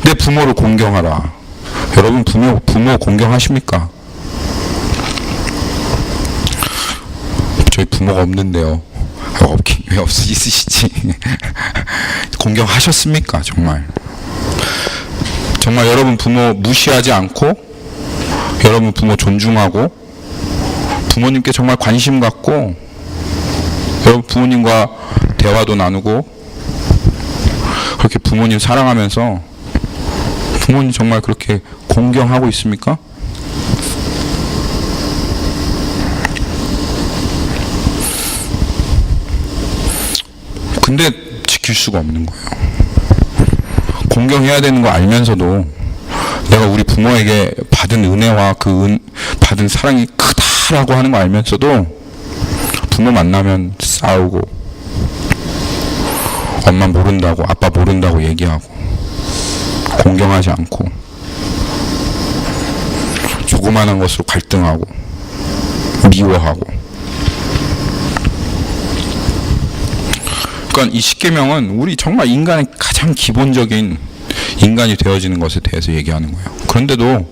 Speaker 1: 내 부모를 공경하라. 여러분 부모 공경하십니까? 저희 부모가 없는데요. 왜 있으시지? 공경하셨습니까? 정말 여러분 부모 무시하지 않고, 여러분 부모 존중하고, 부모님께 정말 관심 갖고, 여러분 부모님과 대화도 나누고, 그렇게 부모님 사랑하면서 부모님 정말 그렇게 공경하고 있습니까? 근데 지킬 수가 없는 거예요. 공경해야 되는 거 알면서도 내가 우리 부모에게 받은 은혜와 받은 사랑이 크다라고 하는 거 알면서도 부모 만나면 싸우고, 엄마 모른다고, 아빠 모른다고 얘기하고, 공경하지 않고, 조그마한 것으로 갈등하고, 미워하고. 그러니까 이 십계명은 우리 정말 인간의 가장 기본적인 인간이 되어지는 것에 대해서 얘기하는 거예요. 그런데도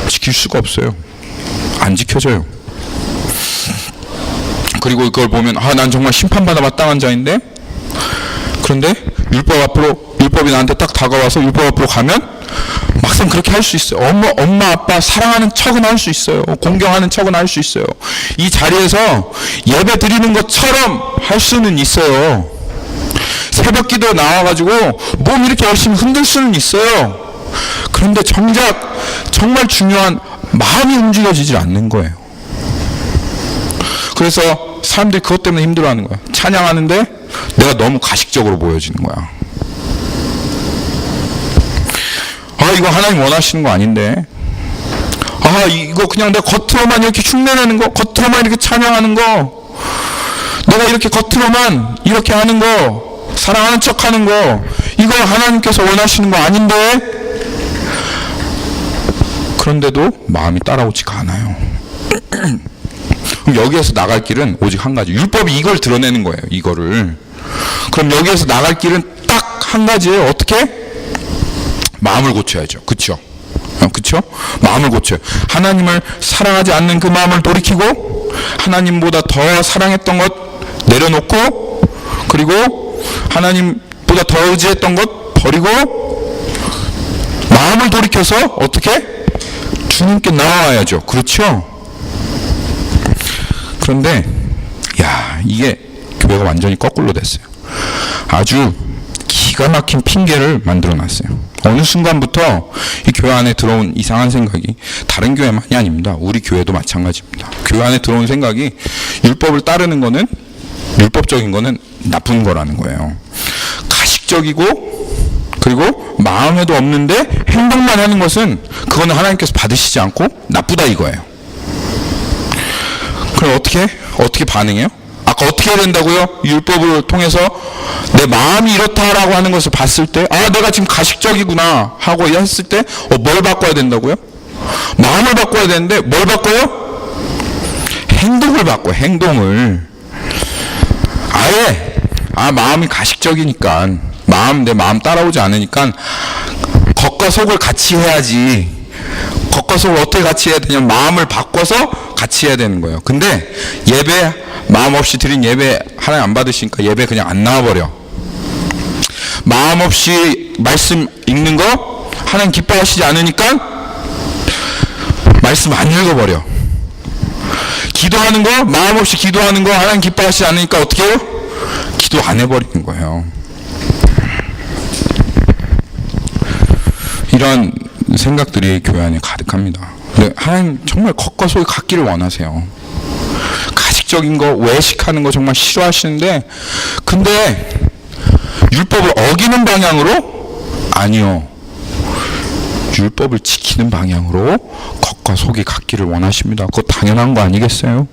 Speaker 1: 지킬 수가 없어요. 안 지켜져요. 그리고 이걸 보면 난 정말 심판받아 마땅한 자인데, 그런데 율법이 나한테 딱 다가와서 율법 앞으로 가면 막상 그렇게 할 수 있어요. 엄마 아빠 사랑하는 척은 할 수 있어요. 공경하는 척은 할 수 있어요. 이 자리에서 예배 드리는 것처럼 할 수는 있어요. 새벽 기도 나와가지고 몸 이렇게 열심히 흔들 수는 있어요. 그런데 정작 정말 중요한 마음이 움직여지질 않는 거예요. 그래서 사람들이 그것 때문에 힘들어하는 거야. 찬양하는데 내가 너무 가식적으로 보여지는 거야. 이거 하나님 원하시는 거 아닌데, 이거 그냥 내가 겉으로만 이렇게 흉내내는 거, 겉으로만 이렇게 찬양하는 거, 내가 이렇게 겉으로만 이렇게 하는 거, 사랑하는 척 하는 거, 이거 하나님께서 원하시는 거 아닌데, 그런데도 마음이 따라오지가 않아요. 그럼 여기에서 나갈 길은 오직 한 가지. 율법이 이걸 드러내는 거예요. 이거를. 그럼 여기에서 나갈 길은 딱 한 가지예요. 어떻게? 마음을 고쳐야죠. 그쵸? 마음을 고쳐요. 하나님을 사랑하지 않는 그 마음을 돌이키고, 하나님보다 더 사랑했던 것 내려놓고, 그리고 하나님보다 더 의지했던 것 버리고, 마음을 돌이켜서 어떻게? 주님께 나와야죠. 그렇죠? 그런데 이게 교회가 완전히 거꾸로 됐어요. 아주 기가 막힌 핑계를 만들어 놨어요. 어느 순간부터 이 교회 안에 들어온 이상한 생각이 다른 교회만이 아닙니다. 우리 교회도 마찬가지입니다. 교회 안에 들어온 생각이 율법을 따르는 거는, 율법적인 거는 나쁜 거라는 거예요. 가식적이고, 그리고 마음에도 없는데 행동만 하는 것은, 그거는 하나님께서 받으시지 않고 나쁘다 이거예요. 그럼 어떻게 반응해요? 아까 어떻게 해야 된다고요? 율법을 통해서 내 마음이 이렇다라고 하는 것을 봤을 때, 내가 지금 가식적이구나 하고 했을 때, 뭘 바꿔야 된다고요? 마음을 바꿔야 되는데 뭘 바꿔요? 행동을 바꿔요. 행동을. 아예 마음이 가식적이니까, 내 마음 따라오지 않으니까 겉과 속을 같이 해야지. 겉과 속을 어떻게 같이 해야 되냐면 마음을 바꿔서 같이 해야 되는 거예요. 근데 마음 없이 드린 예배 하나님 안 받으시니까 예배 그냥 안 나와버려. 마음 없이 말씀 읽는 거 하나님 기뻐하시지 않으니까 말씀 안 읽어버려. 기도하는 거, 마음 없이 기도하는 거 하나님 기뻐하시지 않으니까 어떻게 해요? 기도 안 해버리는 거예요. 이런 생각들이 교회 안에 가득합니다. 근데 하나님 정말 겉과 속이 같기를 원하세요. 가식적인 거, 외식하는 거 정말 싫어하시는데, 근데 율법을 어기는 방향으로? 아니요. 율법을 지키는 방향으로 겉과 속이 같기를 원하십니다. 그거 당연한 거 아니겠어요?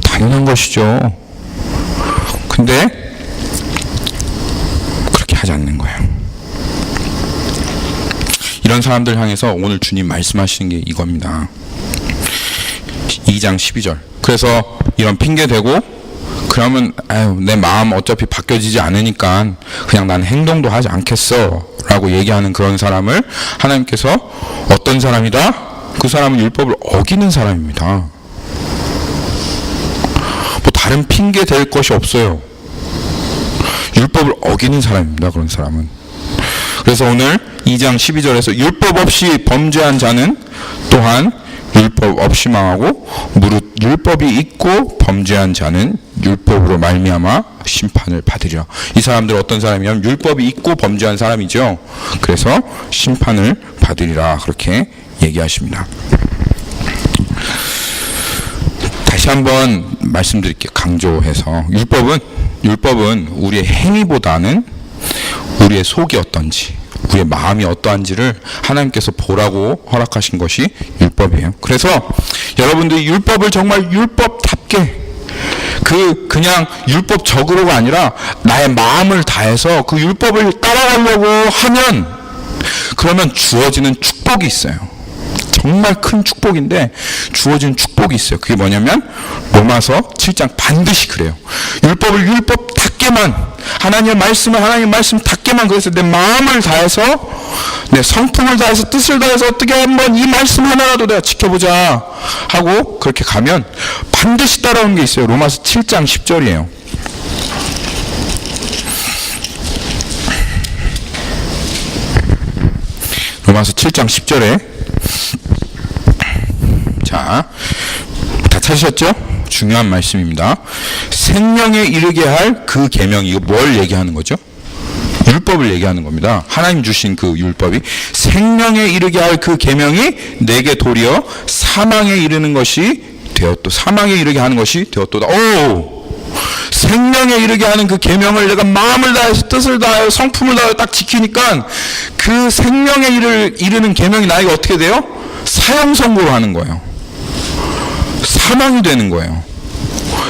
Speaker 1: 당연한 것이죠. 근데 그렇게 하지 않는 거예요. 이런 사람들 향해서 오늘 주님 말씀하시는 게 이겁니다. 2장 12절. 그래서 이런 핑계 대고 그러면 내 마음 어차피 바뀌어지지 않으니까 그냥 난 행동도 하지 않겠어 라고 얘기하는 그런 사람을 하나님께서 어떤 사람이다? 그 사람은 율법을 어기는 사람입니다. 뭐 다른 핑계 댈 것이 없어요. 율법을 어기는 사람입니다. 그런 사람은. 그래서 오늘 2장 12절에서 율법 없이 범죄한 자는 또한 율법 없이 망하고 무릇 율법이 있고 범죄한 자는 율법으로 말미암아 심판을 받으리라. 이 사람들은 어떤 사람이냐면 율법이 있고 범죄한 사람이죠. 그래서 심판을 받으리라 그렇게 얘기하십니다. 다시 한번 말씀드릴게요. 강조해서 율법은 우리의 행위보다는 우리의 속이 어떤지, 우리의 마음이 어떠한지를 하나님께서 보라고 허락하신 것이 율법이에요. 그래서 여러분들이 율법을 정말 율법답게 그냥 율법적으로가 아니라 나의 마음을 다해서 그 율법을 따라가려고 하면 그러면 주어지는 축복이 있어요. 정말 큰 축복인데 주어진 축복이 있어요. 그게 뭐냐면 로마서 7장 반드시 그래요. 율법을 율법답게만, 하나님의 말씀을 하나님의 말씀답게만, 그래서 내 마음을 다해서 내 성품을 다해서 뜻을 다해서 어떻게 한번 이 말씀 하나라도 내가 지켜보자 하고 그렇게 가면 반드시 따라오는 게 있어요. 로마서 7장 10절이에요. 로마서 7장 10절에 자, 다 찾으셨죠? 중요한 말씀입니다. 생명에 이르게 할 그 계명이, 이거 뭘 얘기하는 거죠? 율법을 얘기하는 겁니다. 하나님 주신 그 율법이 생명에 이르게 할 그 계명이 내게 도리어 사망에 이르는 것이 되었도, 사망에 이르게 하는 것이 되었도다. 오! 생명에 이르게 하는 그 계명을 내가 마음을 다해서 뜻을 다하여 성품을 다하여 딱 지키니까 그 생명에 이르는 계명이 나에게 어떻게 돼요? 사형 선고를 하는 거예요. 사망이 되는 거예요.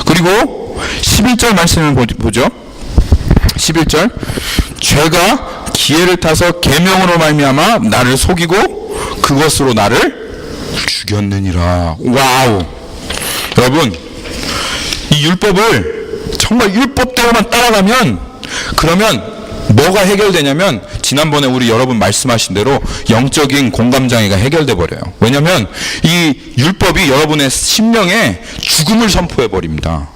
Speaker 1: 그리고 11절 말씀을 보죠. 11절. 죄가 기회를 타서 계명으로 말미암아 나를 속이고 그것으로 나를 죽였느니라. 와우. 여러분, 이 율법을 정말 율법대로만 따라가면 그러면 뭐가 해결되냐면 지난번에 우리 여러분 말씀하신 대로 영적인 공감장애가 해결돼 버려요. 왜냐하면 이 율법이 여러분의 심령에 죽음을 선포해 버립니다.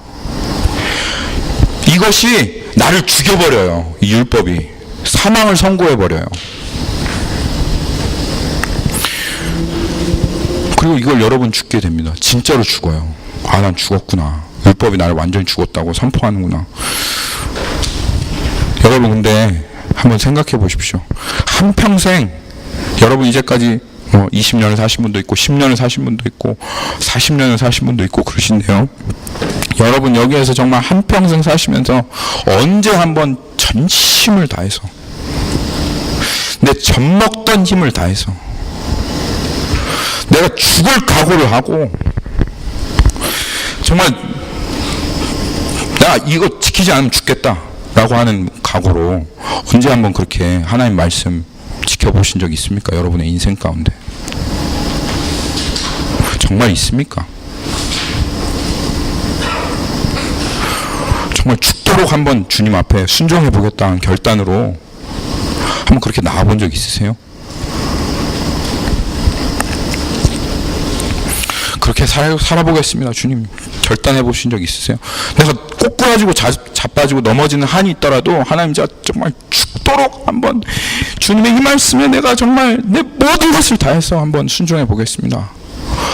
Speaker 1: 이것이 나를 죽여버려요. 이 율법이 사망을 선고해 버려요. 그리고 이걸 여러분 죽게 됩니다. 진짜로 죽어요. 아, 난 죽었구나. 율법이 나를 완전히 죽었다고 선포하는구나. 여러분, 근데 한번 생각해 보십시오. 한평생 여러분 이제까지 20년을 사신 분도 있고 10년을 사신 분도 있고 40년을 사신 분도 있고 그러신데요. 여러분 여기에서 정말 한평생 사시면서 언제 한번 전심을 다해서 내 젖먹던 힘을 다해서 내가 죽을 각오를 하고 정말 내가 이거 지키지 않으면 죽겠다 라고 하는 각오로 언제 한번 그렇게 하나님 말씀 지켜보신 적이 있습니까? 여러분의 인생 가운데 정말 있습니까? 정말 죽도록 한번 주님 앞에 순종해 보겠다는 결단으로 한번 그렇게 나와본 적 있으세요? 그렇게 살아보겠습니다. 주님 결단해 보신 적 있으세요? 내가 꼬꾸라지고 자빠지고 넘어지는 한이 있더라도 하나님 제가 정말 죽도록 한번 주님의 이 말씀에 내가 정말 내 모든 것을 다해서 한번 순종해 보겠습니다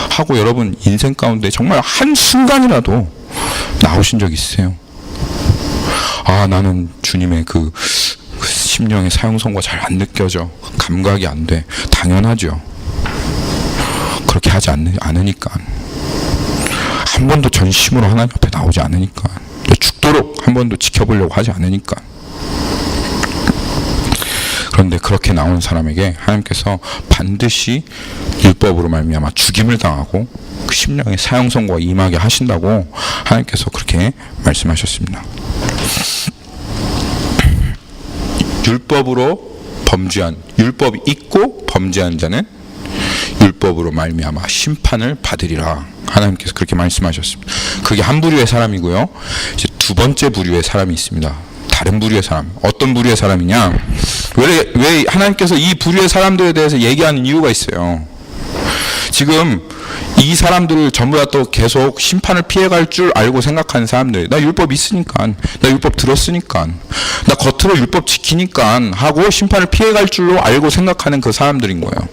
Speaker 1: 하고 여러분 인생 가운데 정말 한순간이라도 나오신 적 있으세요? 아, 나는 주님의 그 심령의 사용성과 잘 안 느껴져, 감각이 안 돼. 당연하죠. 그렇게 하지 않으니까, 한 번도 전심으로 하나님 앞에 나오지 않으니까, 죽도록 한 번도 지켜보려고 하지 않으니까. 그런데 그렇게 나오는 사람에게 하나님께서 반드시 율법으로 말미암아 죽임을 당하고 그 심령의 사형선고가 임하게 하신다고 하나님께서 그렇게 말씀하셨습니다. 율법이 있고 범죄한 자는 율법으로 말미암아 심판을 받으리라. 하나님께서 그렇게 말씀하셨습니다. 그게 한 부류의 사람이고요. 이제 두 번째 부류의 사람이 있습니다. 다른 부류의 사람. 어떤 부류의 사람이냐? 왜 하나님께서 이 부류의 사람들에 대해서 얘기하는 이유가 있어요. 지금 이 사람들을 전부 다 또 계속 심판을 피해갈 줄 알고 생각하는 사람들, 나 율법 있으니까, 나 율법 들었으니까, 나 겉으로 율법 지키니까 하고 심판을 피해갈 줄로 알고 생각하는 그 사람들인 거예요.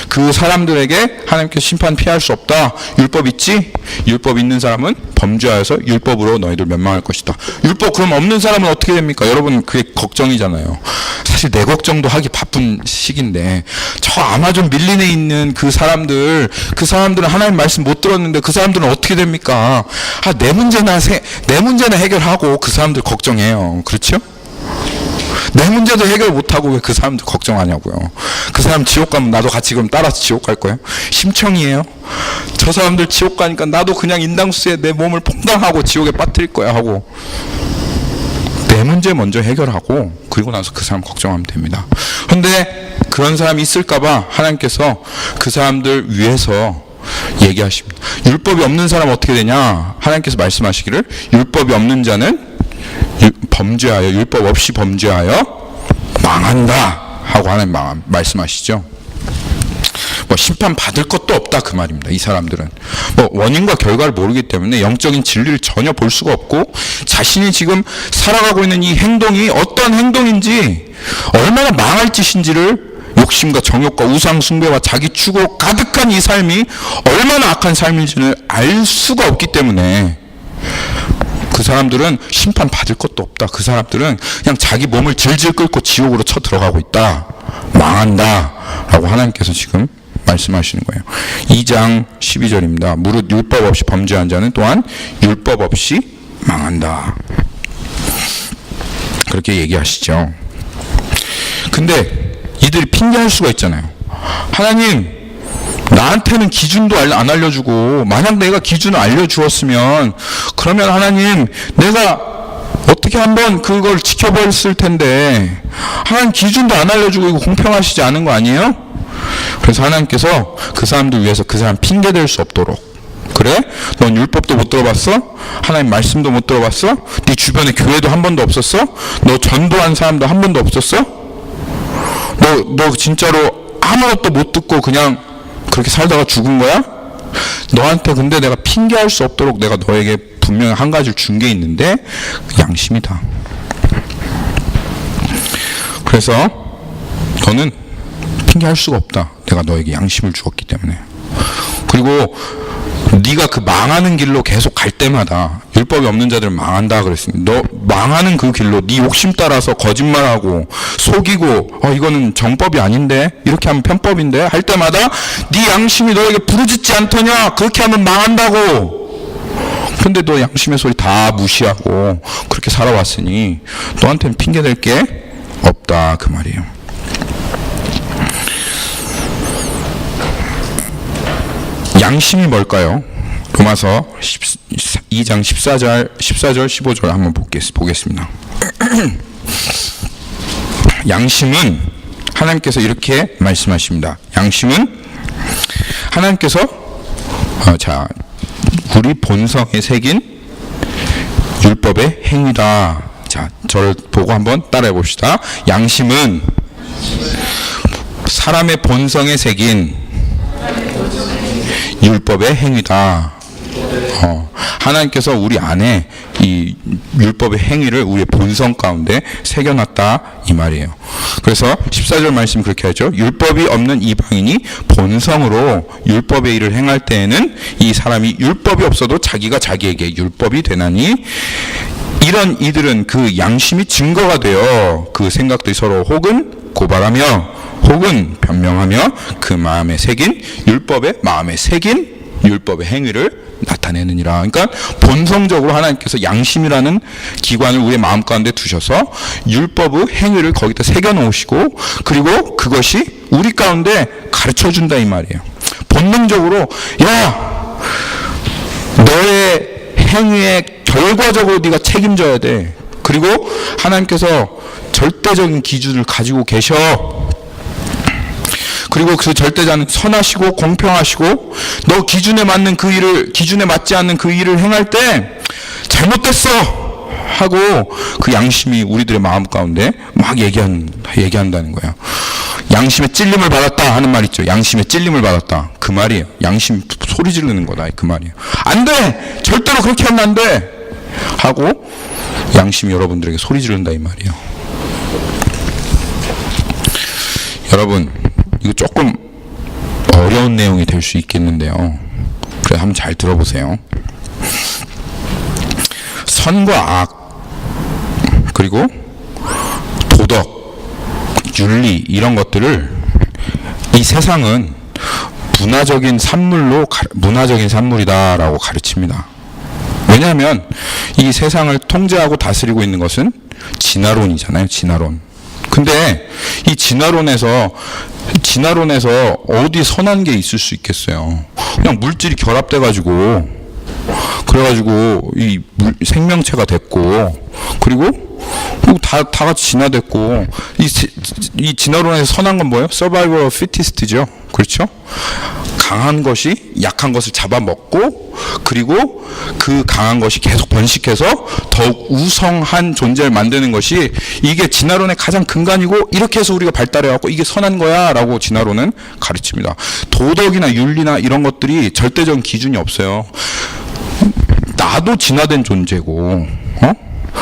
Speaker 1: 그 사람들에게 하나님께서 심판 피할 수 없다. 율법 있지? 율법 있는 사람은 범죄하여서 율법으로 너희들 멸망할 것이다. 율법 그럼 없는 사람은 어떻게 됩니까? 여러분 그게 걱정이잖아요. 사실 내 걱정도 하기 바쁜 시기인데 저 아마존 밀린에 있는 그 사람들은 하나님 말씀 못 들었는데 그 사람들은 어떻게 됩니까? 내 문제나 해결하고 그 사람들 걱정해요. 그렇죠? 내 문제도 해결 못하고 왜 그 사람들 걱정하냐고요. 그 사람 지옥 가면 나도 같이 그럼 따라서 지옥 갈 거예요? 심청이에요. 저 사람들 지옥 가니까 나도 그냥 인당수에 내 몸을 퐁당하고 지옥에 빠뜨릴 거야 하고, 내 문제 먼저 해결하고 그리고 나서 그 사람 걱정하면 됩니다. 그런데 그런 사람이 있을까봐 하나님께서 그 사람들 위해서 얘기하십니다. 율법이 없는 사람은 어떻게 되냐? 하나님께서 말씀하시기를 율법이 없는 자는 율법 없이 범죄하여 망한다 하고 하나님 말씀하시죠. 심판 받을 것도 없다 그 말입니다. 이 사람들은 원인과 결과를 모르기 때문에 영적인 진리를 전혀 볼 수가 없고, 자신이 지금 살아가고 있는 이 행동이 어떤 행동인지, 얼마나 망할 짓인지를, 욕심과 정욕과 우상 숭배와 자기 추구로 가득한 이 삶이 얼마나 악한 삶인지를 알 수가 없기 때문에 그 사람들은 심판 받을 것도 없다. 그 사람들은 그냥 자기 몸을 질질 끌고 지옥으로 쳐 들어가고 있다. 망한다 라고 하나님께서 지금 말씀하시는 거예요. 2장 12절입니다. 무릇 율법 없이 범죄한 자는 또한 율법 없이 망한다. 그렇게 얘기하시죠. 근데 이들이 핑계할 수가 있잖아요. 하나님, 나한테는 기준도 안 알려주고, 만약 내가 기준을 알려주었으면 그러면 하나님 내가 어떻게 한번 그걸 지켜버렸을 텐데, 하나님 기준도 안 알려주고 이거 공평하시지 않은 거 아니에요? 그래서 하나님께서 그 사람들 위해서 그 사람 핑계댈 수 없도록, 그래? 넌 율법도 못 들어봤어? 하나님 말씀도 못 들어봤어? 네 주변에 교회도 한 번도 없었어? 너 전도한 사람도 한 번도 없었어? 너 진짜로 아무것도 못 듣고 그냥 그렇게 살다가 죽은 거야? 너한테 근데 내가 핑계할 수 없도록 내가 너에게 분명히 한 가지를 준 게 있는데 양심이다. 그래서 너는 핑계할 수가 없다. 내가 너에게 양심을 주었기 때문에. 그리고 네가 그 망하는 길로 계속 갈 때마다, 율법이 없는 자들은 망한다 그랬습니다. 너 망하는 그 길로 네 욕심 따라서 거짓말하고 속이고 이거는 정법이 아닌데, 이렇게 하면 편법인데 할 때마다 네 양심이 너에게 부르짖지 않더냐? 그렇게 하면 망한다고. 근데 너 양심의 소리 다 무시하고 그렇게 살아왔으니 너한테는 핑계댈 게 없다 그 말이에요. 양심이 뭘까요? 로마서 2장 14절 15절 한번 보겠습니다. 양심은 하나님께서 이렇게 말씀하십니다. 양심은 하나님께서 우리 본성에 새긴 율법의 행위다. 자, 저를 보고 한번 따라해 봅시다. 양심은 사람의 본성에 새긴 율법의 행위다. 하나님께서 우리 안에 이 율법의 행위를 우리의 본성 가운데 새겨놨다 이 말이에요. 그래서 14절 말씀 그렇게 하죠. 율법이 없는 이방인이 본성으로 율법의 일을 행할 때에는 이 사람이 율법이 없어도 자기가 자기에게 율법이 되나니 이런 이들은 그 양심이 증거가 되어 그 생각들이 서로 혹은 고발하며 혹은 변명하며 그 마음에 새긴 율법의 행위를 나타내느니라. 그러니까 본성적으로 하나님께서 양심이라는 기관을 우리의 마음 가운데 두셔서 율법의 행위를 거기다 새겨 놓으시고 그리고 그것이 우리 가운데 가르쳐 준다 이 말이에요. 본능적으로 야 너의 행위에 결과적으로 네가 책임져야 돼. 그리고 하나님께서 절대적인 기준을 가지고 계셔. 그리고 그 절대자는 선하시고 공평하시고 너 기준에 맞지 않는 그 일을 행할 때 잘못됐어 하고 그 양심이 우리들의 마음 가운데 막 얘기한다는 거예요. 양심의 찔림을 받았다 하는 말 있죠. 양심의 찔림을 받았다. 그 말이에요. 양심 소리 지르는 거다. 그 말이에요. 안 돼! 절대로 그렇게 하면 안 돼! 하고 양심이 여러분들에게 소리 지른다 이 말이에요. 여러분 이거 조금 어려운 내용이 될 수 있겠는데요. 그래 한번 잘 들어보세요. 선과 악 그리고 도덕, 윤리 이런 것들을 이 세상은 문화적인 산물이다라고 가르칩니다. 왜냐하면 이 세상을 통제하고 다스리고 있는 것은 진화론이잖아요. 진화론. 근데 이 진화론에서 어디 선한 게 있을 수 있겠어요. 그냥 물질이 결합돼 가지고 그래가지고 이 생명체가 됐고 그리고 다 같이 진화됐고 이 진화론에서 선한 건 뭐예요? Survival of fittest죠. 그렇죠? 강한 것이 약한 것을 잡아먹고 그리고 그 강한 것이 계속 번식해서 더욱 우성한 존재를 만드는 것이 이게 진화론의 가장 근간이고 이렇게 해서 우리가 발달해갖고 이게 선한 거야 라고 진화론은 가르칩니다. 도덕이나 윤리나 이런 것들이 절대적인 기준이 없어요. 나도 진화된 존재고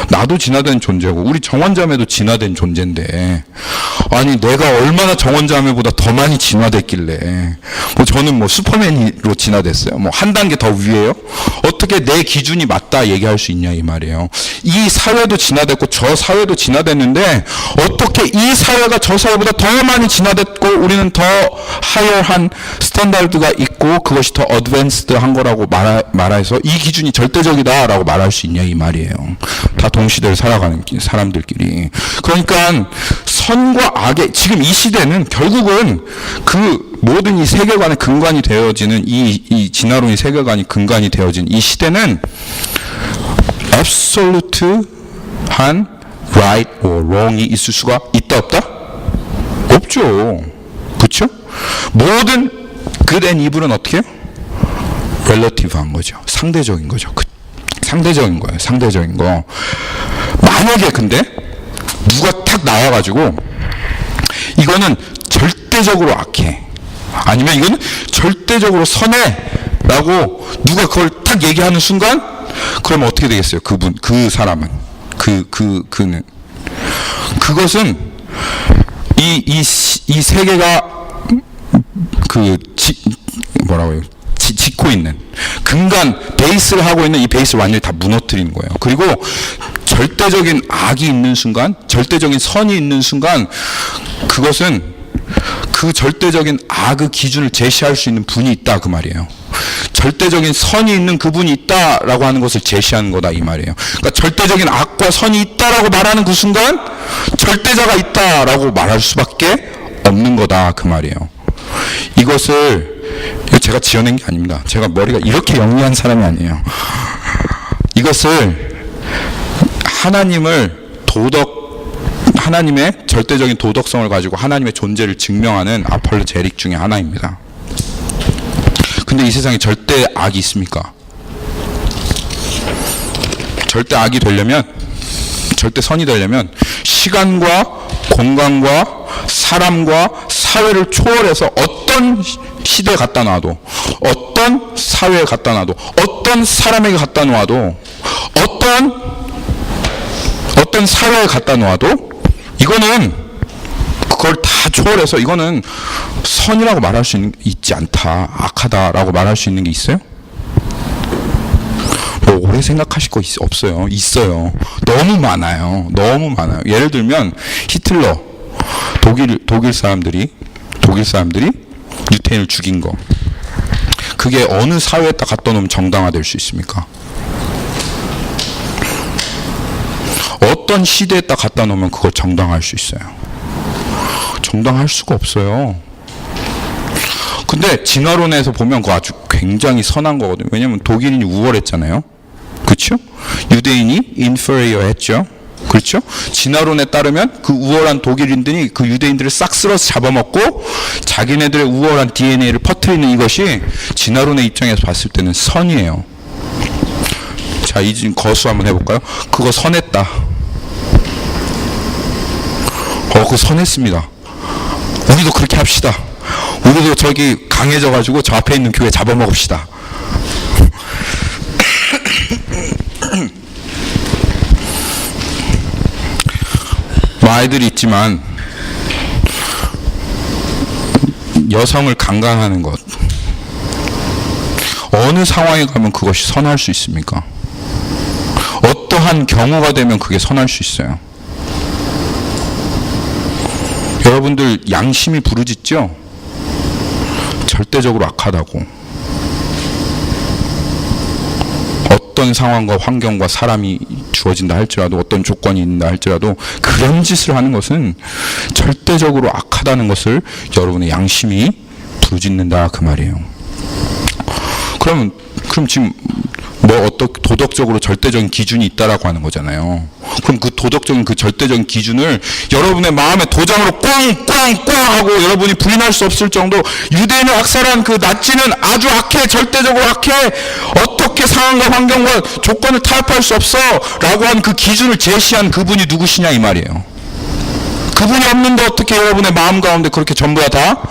Speaker 1: 나도 진화된 존재고 우리 정원자매도 진화된 존재인데 아니 내가 얼마나 정원자매보다 더 많이 진화됐길래 저는 슈퍼맨으로 진화됐어요. 한 단계 더 위에요? 어떻게 내 기준이 맞다 얘기할 수 있냐 이 말이에요. 이 사회도 진화됐고 저 사회도 진화됐는데 어떻게 이 사회가 저 사회보다 더 많이 진화됐고 우리는 더 하이어한 스탠다드가 있고 그것이 더 어드밴스드한 거라고 말해서 이 기준이 절대적이다라고 말할 수 있냐 이 말이에요. 다 동시대를 살아가는 사람들끼리. 그러니까 선과 악의 지금 이 시대는 결국은 그 모든 이 세계관의 근간이 되어지는 이 진화론의 세계관이 근간이 되어진 이 시대는 absolute한 right or wrong이 있을 수가 있다 없다? 없죠. 그렇죠? 모든 good and evil은 어떻게 해요? relative한 거죠. 상대적인 거죠. 상대적인 거예요. 상대적인 거. 만약에 근데 누가 탁 나와가지고 이거는 절대적으로 악해. 아니면 이거는 절대적으로 선해. 라고 누가 그걸 탁 얘기하는 순간 그러면 어떻게 되겠어요? 그 사람은. 그는. 그것은 이 세계가 뭐라고 해요? 짓고 있는 근간 베이스를 하고 있는 이 베이스를 완전히 다 무너뜨리는 거예요. 그리고 절대적인 악이 있는 순간, 절대적인 선이 있는 순간 그것은 그 절대적인 악의 기준을 제시할 수 있는 분이 있다 그 말이에요. 절대적인 선이 있는 그분이 있다라고 하는 것을 제시하는 거다 이 말이에요. 그러니까 절대적인 악과 선이 있다라고 말하는 그 순간 절대자가 있다라고 말할 수밖에 없는 거다 그 말이에요. 이것을 제가 지어낸 게 아닙니다. 제가 머리가 이렇게 영리한 사람이 아니에요. 이것을 하나님의 절대적인 도덕성을 가지고 하나님의 존재를 증명하는 아폴로제릭 중에 하나입니다. 근데 이 세상에 절대 악이 있습니까? 절대 악이 되려면, 절대 선이 되려면 시간과 공간과 사람과 사회를 초월해서 어떤 시대에 갖다 놔도, 어떤 사회에 갖다 놔도, 어떤 사람에게 갖다 놓아도, 어떤 사회에 갖다 놓아도 이거는 그걸 다 초월해서 이거는 선이라고 말할 수 있지 않다, 악하다라고 말할 수 있는 게 있어요? 뭐 오래 생각하실 거 없어요. 있어요. 너무 많아요. 예를 들면 히틀러, 독일 사람들이 유태인을 죽인 거, 그게 어느 사회에다 갖다 놓으면 정당화될 수 있습니까? 어떤 시대에다 갖다 놓으면 그걸 정당화할 수 있어요? 정당화할 수가 없어요. 근데 진화론에서 보면 그거 아주 굉장히 선한 거거든요. 왜냐하면 독일인이 우월했잖아요. 그렇죠? 유대인이 inferior 했죠. 그렇죠? 진화론에 따르면 그 우월한 독일인들이 그 유대인들을 싹 쓸어서 잡아먹고 자기네들의 우월한 DNA를 퍼뜨리는 이것이 진화론의 입장에서 봤을 때는 선이에요. 자, 이제 거수 한번 해볼까요? 그거 선했다. 그거 선했습니다. 우리도 그렇게 합시다. 우리도 저기 강해져가지고 저 앞에 있는 교회 잡아먹읍시다. 아이들이 있지만 여성을 강간하는 것, 어느 상황에 가면 그것이 선할 수 있습니까? 어떠한 경우가 되면 그게 선할 수 있어요? 여러분들 양심이 부르짖죠? 절대적으로 악하다고. 어떤 상황과 환경과 사람이 주어진다 할지라도, 어떤 조건이 있다 할지라도 그런 짓을 하는 것은 절대적으로 악하다는 것을 여러분의 양심이 부르짖는다 그 말이에요. 그럼 지금 뭐 어떤 도덕적으로 절대적인 기준이 있다라고 하는 거잖아요. 그럼 그 도덕적인 그 절대적인 기준을 여러분의 마음에 도장으로 꽝꽝꽝 하고 여러분이 부인할 수 없을 정도, 유대인을 악살한 그 나치는 아주 악해, 절대적으로 악해, 어떻게 상황과 환경과 조건을 타협할 수 없어 라고 한 그 기준을 제시한 그분이 누구시냐 이 말이에요. 그분이 없는데 어떻게 여러분의 마음 가운데 그렇게 전부 다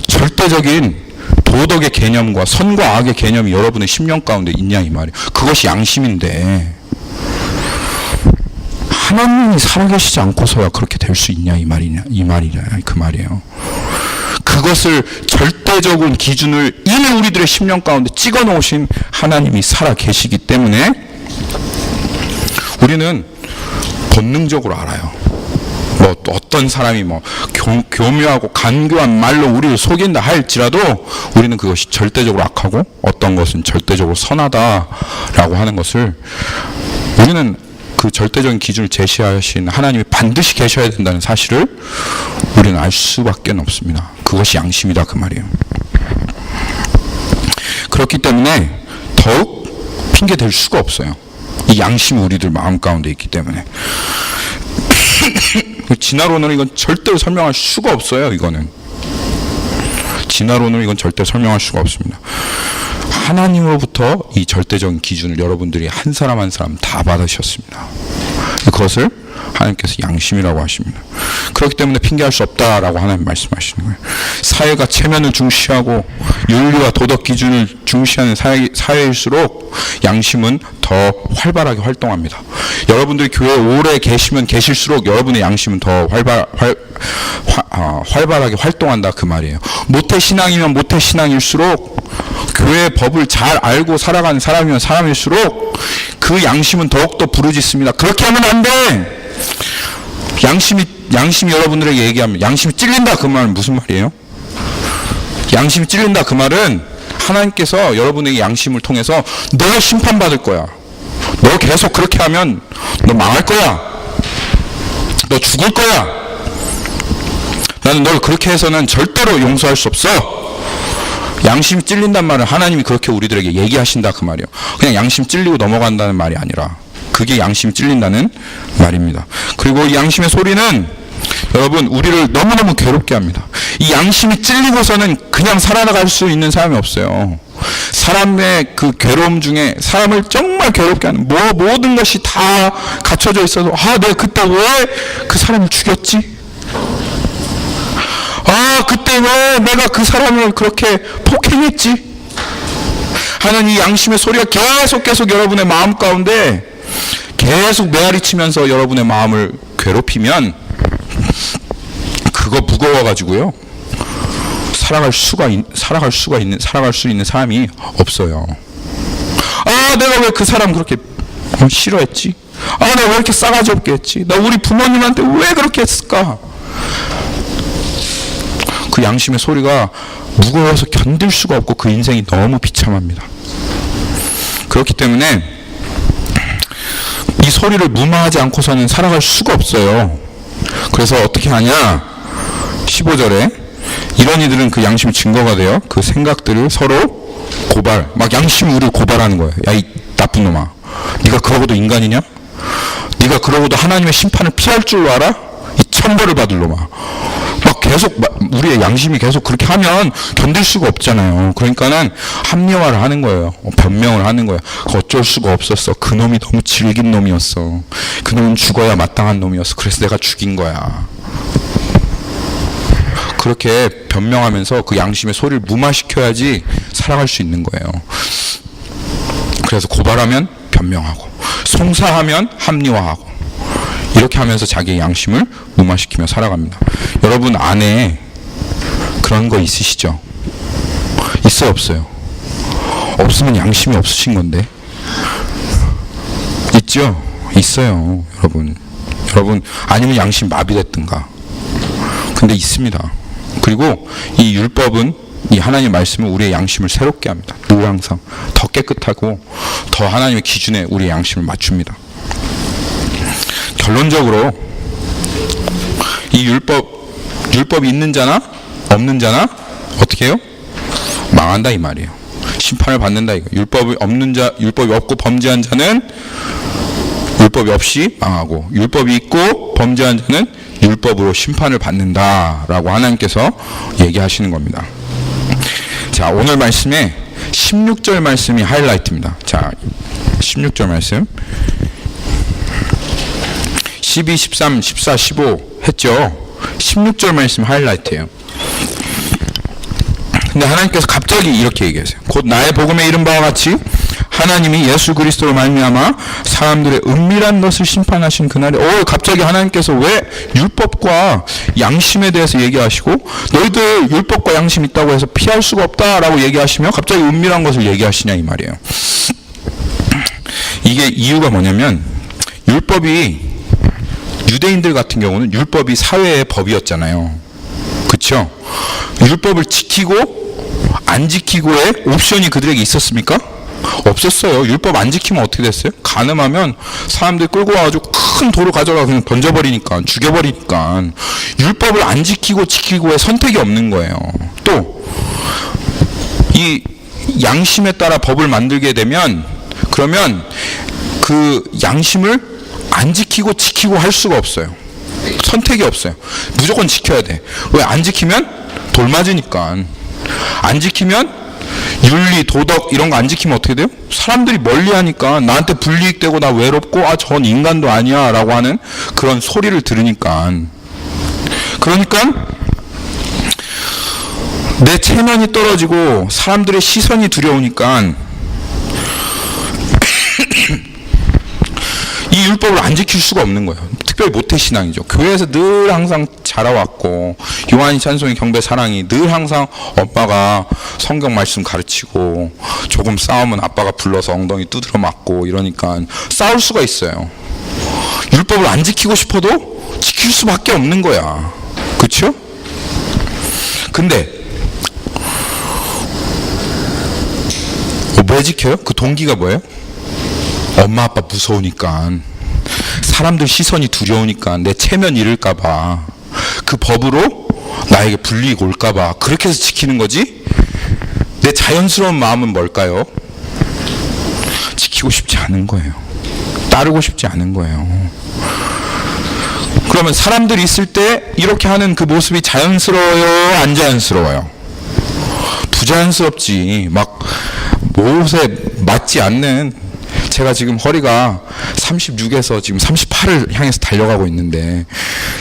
Speaker 1: 절대적인 도덕의 개념과 선과 악의 개념이 여러분의 심령 가운데 있냐 이 말이에요. 그것이 양심인데 하나님이 살아계시지 않고서야 그렇게 될 수 있냐 이 말이냐 그 말이에요. 그것을 절대적인 기준을 이미 우리들의 심령 가운데 찍어 놓으신 하나님이 살아계시기 때문에 우리는 본능적으로 알아요. 뭐 어떤 사람이 뭐 교묘하고 간교한 말로 우리를 속인다 할지라도 우리는 그것이 절대적으로 악하고 어떤 것은 절대적으로 선하다라고 하는 것을, 우리는 그 절대적인 기준을 제시하신 하나님이 반드시 계셔야 된다는 사실을 우리는 알 수밖에 없습니다. 그것이 양심이다 그 말이에요. 그렇기 때문에 더욱 핑계 댈 수가 없어요. 이 양심이 우리들 마음 가운데 있기 때문에. 진화론으로 이건 절대로 설명할 수가 없어요. 진화론으로 이건 절대 설명할 수가 없습니다. 하나님으로부터 이 절대적인 기준을 여러분들이 한 사람 한 사람 다 받으셨습니다. 그것을 하나님께서 양심이라고 하십니다. 그렇기 때문에 핑계할 수 없다라고 하나님 말씀하시는 거예요. 사회가 체면을 중시하고 윤리와 도덕 기준을 중시하는 사회일수록 양심은 더 활발하게 활동합니다. 여러분들이 교회에 오래 계시면 계실수록 여러분의 양심은 더 활발하게 활동한다 그 말이에요. 모태신앙이면 모태신앙일수록, 교회의 법을 잘 알고 살아가는 사람이면 사람일수록 그 양심은 더욱더 부르짖습니다. 그렇게 하면 안 돼! 양심이 여러분들에게 얘기하면 양심이 찔린다 그 말은 무슨 말이에요? 양심이 찔린다 그 말은 하나님께서 여러분에게 양심을 통해서 너 심판받을 거야, 너 계속 그렇게 하면 너 망할 거야, 너 죽을 거야, 나는 널 그렇게 해서는 절대로 용서할 수 없어. 양심이 찔린단 말은 하나님이 그렇게 우리들에게 얘기하신다 그 말이에요. 그냥 양심 찔리고 넘어간다는 말이 아니라 그게 양심이 찔린다는 말입니다. 그리고 이 양심의 소리는 여러분 우리를 너무너무 괴롭게 합니다. 이 양심이 찔리고서는 그냥 살아나갈 수 있는 사람이 없어요. 사람의 그 괴로움 중에 사람을 정말 괴롭게 하는 모든 것이 다 갖춰져 있어서 내가 그때 왜 그 사람을 죽였지? 아, 그때 왜 내가 그 사람을 그렇게 폭행했지? 하는 이 양심의 소리가 계속 여러분의 마음 가운데 계속 메아리치면서 여러분의 마음을 괴롭히면 그거 무거워가지고요. 살아갈 수 있는 사람이 없어요. 아, 내가 왜 그 사람 그렇게 싫어했지? 아, 내가 왜 이렇게 싸가지 없게 했지? 나 우리 부모님한테 왜 그렇게 했을까? 그 양심의 소리가 무거워서 견딜 수가 없고 그 인생이 너무 비참합니다. 그렇기 때문에 이 소리를 무마하지 않고서는 살아갈 수가 없어요. 그래서 어떻게 하냐? 15절에 이런 이들은 그 양심의 증거가 돼요. 그 생각들을 서로 막 양심이 우리를 고발하는 거예요. 야, 이 나쁜 놈아, 네가 그러고도 인간이냐? 네가 그러고도 하나님의 심판을 피할 줄 알아? 이 천벌을 받을 놈아. 계속 우리의 양심이 계속 그렇게 하면 견딜 수가 없잖아요. 그러니까는 합리화를 하는 거예요. 변명을 하는 거예요. 어쩔 수가 없었어. 그 놈이 너무 질긴 놈이었어. 그 놈은 죽어야 마땅한 놈이었어. 그래서 내가 죽인 거야. 그렇게 변명하면서 그 양심의 소리를 무마시켜야지 살아갈 수 있는 거예요. 그래서 고발하면 변명하고, 송사하면 합리화하고, 이렇게 하면서 자기의 양심을 무마시키며 살아갑니다. 여러분 안에 그런 거 있으시죠? 있어요, 없어요? 없으면 양심이 없으신 건데. 있죠? 있어요, 여러분. 아니면 양심 마비됐든가. 근데 있습니다. 그리고 이 율법은, 이 하나님의 말씀은 우리의 양심을 새롭게 합니다. 늘 항상 더 깨끗하고 더 하나님의 기준에 우리의 양심을 맞춥니다. 결론적으로 이 율법이 있는 자나 없는 자나 어떻게 해요? 망한다 이 말이에요. 심판을 받는다 이거. 율법이 없고 범죄한 자는 율법이 없이 망하고, 율법이 있고 범죄한 자는 율법으로 심판을 받는다라고 하나님께서 얘기하시는 겁니다. 자, 오늘 말씀에 16절 말씀이 하이라이트입니다. 자, 16절 말씀 12, 13, 14, 15 했죠. 16절 말씀 하이라이트예요. 근데 하나님께서 갑자기 이렇게 얘기하세요. 곧 나의 복음에 이른 바와 같이 하나님이 예수 그리스도로 말미암아 사람들의 은밀한 것을 심판하신 그날에, 갑자기 하나님께서 왜 율법과 양심에 대해서 얘기하시고, 너희들 율법과 양심 있다고 해서 피할 수가 없다라고 얘기하시며 갑자기 은밀한 것을 얘기하시냐 이 말이에요. 이게 이유가 뭐냐면, 율법이, 유대인들 같은 경우는 율법이 사회의 법이었잖아요. 그렇죠? 율법을 지키고 안 지키고의 옵션이 그들에게 있었습니까? 없었어요. 율법 안 지키면 어떻게 됐어요? 간음하면 사람들이 끌고 와가지고 큰 돌을 가져가 그냥 던져버리니까, 죽여버리니까. 율법을 안 지키고 지키고의 선택이 없는 거예요. 또 이 양심에 따라 법을 만들게 되면, 그러면 그 양심을 안 지키고 지키고 할 수가 없어요. 선택이 없어요. 무조건 지켜야 돼. 왜? 안 지키면 돌 맞으니까. 안 지키면 윤리, 도덕 이런 거 안 지키면 어떻게 돼요? 사람들이 멀리하니까 나한테 불이익되고 나 외롭고, 전 인간도 아니야 라고 하는 그런 소리를 들으니까. 그러니까 내 체면이 떨어지고 사람들의 시선이 두려우니까 이 율법을 안 지킬 수가 없는 거예요. 특별히 모태신앙이죠. 교회에서 늘 항상 자라왔고, 요한이 찬송의 경배 사랑이 늘 항상 엄마가 성경 말씀 가르치고, 조금 싸우면 아빠가 불러서 엉덩이 두드려 맞고 이러니까 싸울 수가 있어요. 율법을 안 지키고 싶어도 지킬 수밖에 없는 거야. 그렇죠? 근데 왜 지켜요? 그 동기가 뭐예요? 엄마 아빠 무서우니까, 사람들 시선이 두려우니까, 내 체면 잃을까봐, 그 법으로 나에게 불이익 올까봐 그렇게 해서 지키는 거지. 내 자연스러운 마음은 뭘까요? 지키고 싶지 않은 거예요. 따르고 싶지 않은 거예요. 그러면 사람들이 있을 때 이렇게 하는 그 모습이 자연스러워요? 안 자연스러워요? 부자연스럽지. 막 못에 맞지 않는, 제가 지금 허리가 36에서 지금 38을 향해서 달려가고 있는데,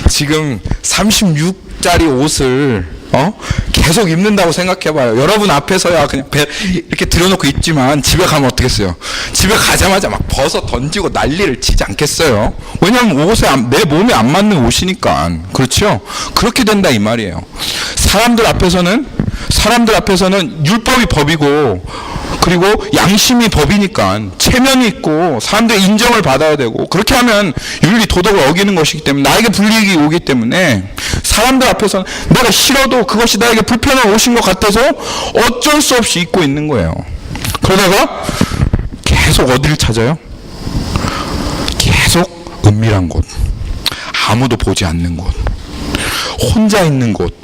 Speaker 1: 지금 36짜리 옷을 계속 입는다고 생각해봐요. 여러분 앞에서야 그냥 이렇게 들여놓고 입지만 집에 가면 어떻겠어요? 집에 가자마자 막 벗어 던지고 난리를 치지 않겠어요? 왜냐하면 옷에 내 몸에 안 맞는 옷이니까. 그렇죠? 그렇게 된다 이 말이에요. 사람들 앞에서는 율법이 법이고, 그리고 양심이 법이니까 체면이 있고 사람들의 인정을 받아야 되고, 그렇게 하면 윤리 도덕을 어기는 것이기 때문에 나에게 불이익이 오기 때문에 사람들 앞에서는 내가 싫어도 그것이 나에게 불편한 옷인 것 같아서 어쩔 수 없이 입고 있는 거예요. 그러다가 계속 어디를 찾아요? 계속 은밀한 곳, 아무도 보지 않는 곳, 혼자 있는 곳,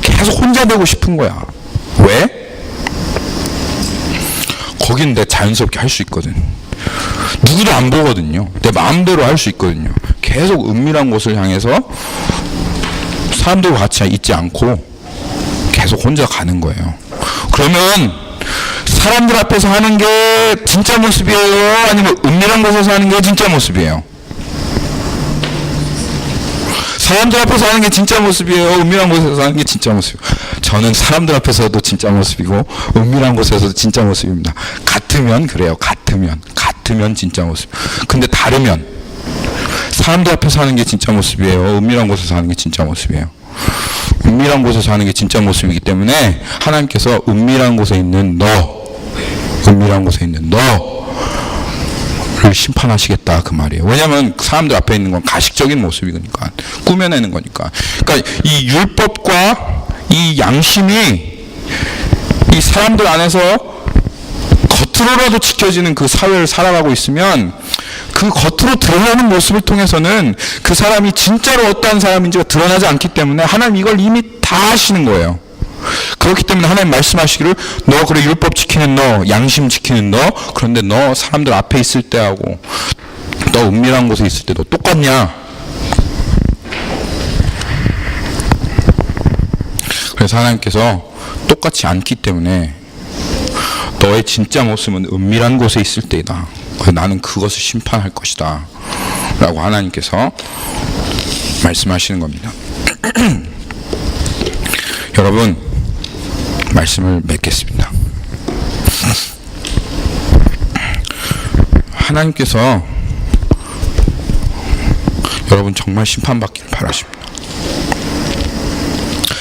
Speaker 1: 계속 혼자 되고 싶은 거야. 왜? 거긴 내 자연스럽게 할 수 있거든. 누구도 안 보거든요. 내 마음대로 할 수 있거든요. 계속 은밀한 곳을 향해서 사람들과 같이 있지 않고 계속 혼자 가는 거예요. 그러면 사람들 앞에서 하는 게 진짜 모습이에요? 아니면 은밀한 곳에서 하는 게 진짜 모습이에요? 사람들 앞에서 하는 게 진짜 모습이에요? 은밀한 곳에서 하는 게 진짜 모습이에요? 저는 사람들 앞에서도 진짜 모습이고 은밀한 곳에서도 진짜 모습입니다. 같으면 그래요. 같으면 진짜 모습. 근데 다르면 사람들 앞에서 하는 게 진짜 모습이에요? 은밀한 곳에서 하는 게 진짜 모습이에요? 은밀한 곳에서 하는 게 진짜 모습이기 때문에 하나님께서 은밀한 곳에 있는 너를 심판하시겠다 그 말이에요. 왜냐하면 사람들 앞에 있는 건 가식적인 모습이니까, 꾸며내는 거니까. 그러니까 이 율법과 이 양심이 이 사람들 안에서 겉으로라도 지켜지는 그 사회를 살아가고 있으면 그 겉으로 드러나는 모습을 통해서는 그 사람이 진짜로 어떠한 사람인지가 드러나지 않기 때문에 하나님 이걸 이미 다 아시는 거예요. 그렇기 때문에 하나님 말씀하시기를 너 그래 율법 지키는 너, 양심 지키는 너, 그런데 너 사람들 앞에 있을 때하고 너 은밀한 곳에 있을 때도 똑같냐? 그래서 하나님께서 똑같지 않기 때문에 너의 진짜 모습은 은밀한 곳에 있을 때이다. 그래서 나는 그것을 심판할 것이다 라고 하나님께서 말씀하시는 겁니다. 여러분, 말씀을 맺겠습니다. 하나님께서 여러분 정말 심판받기를 바라십니다.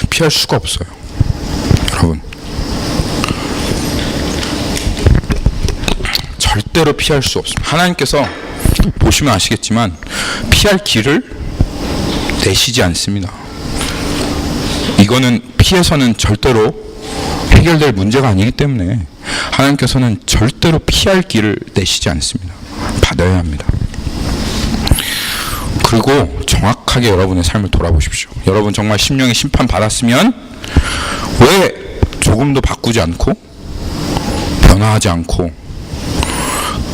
Speaker 1: 피할 수가 없어요. 여러분, 절대로 피할 수 없습니다. 하나님께서 보시면 아시겠지만 피할 길을 내시지 않습니다. 이거는 피해서는 절대로 해결될 문제가 아니기 때문에 하나님께서는 절대로 피할 길을 내시지 않습니다. 받아야 합니다. 그리고 정확하게 여러분의 삶을 돌아보십시오. 여러분 정말 심령의 심판 받았으면 왜 조금도 바꾸지 않고 변화하지 않고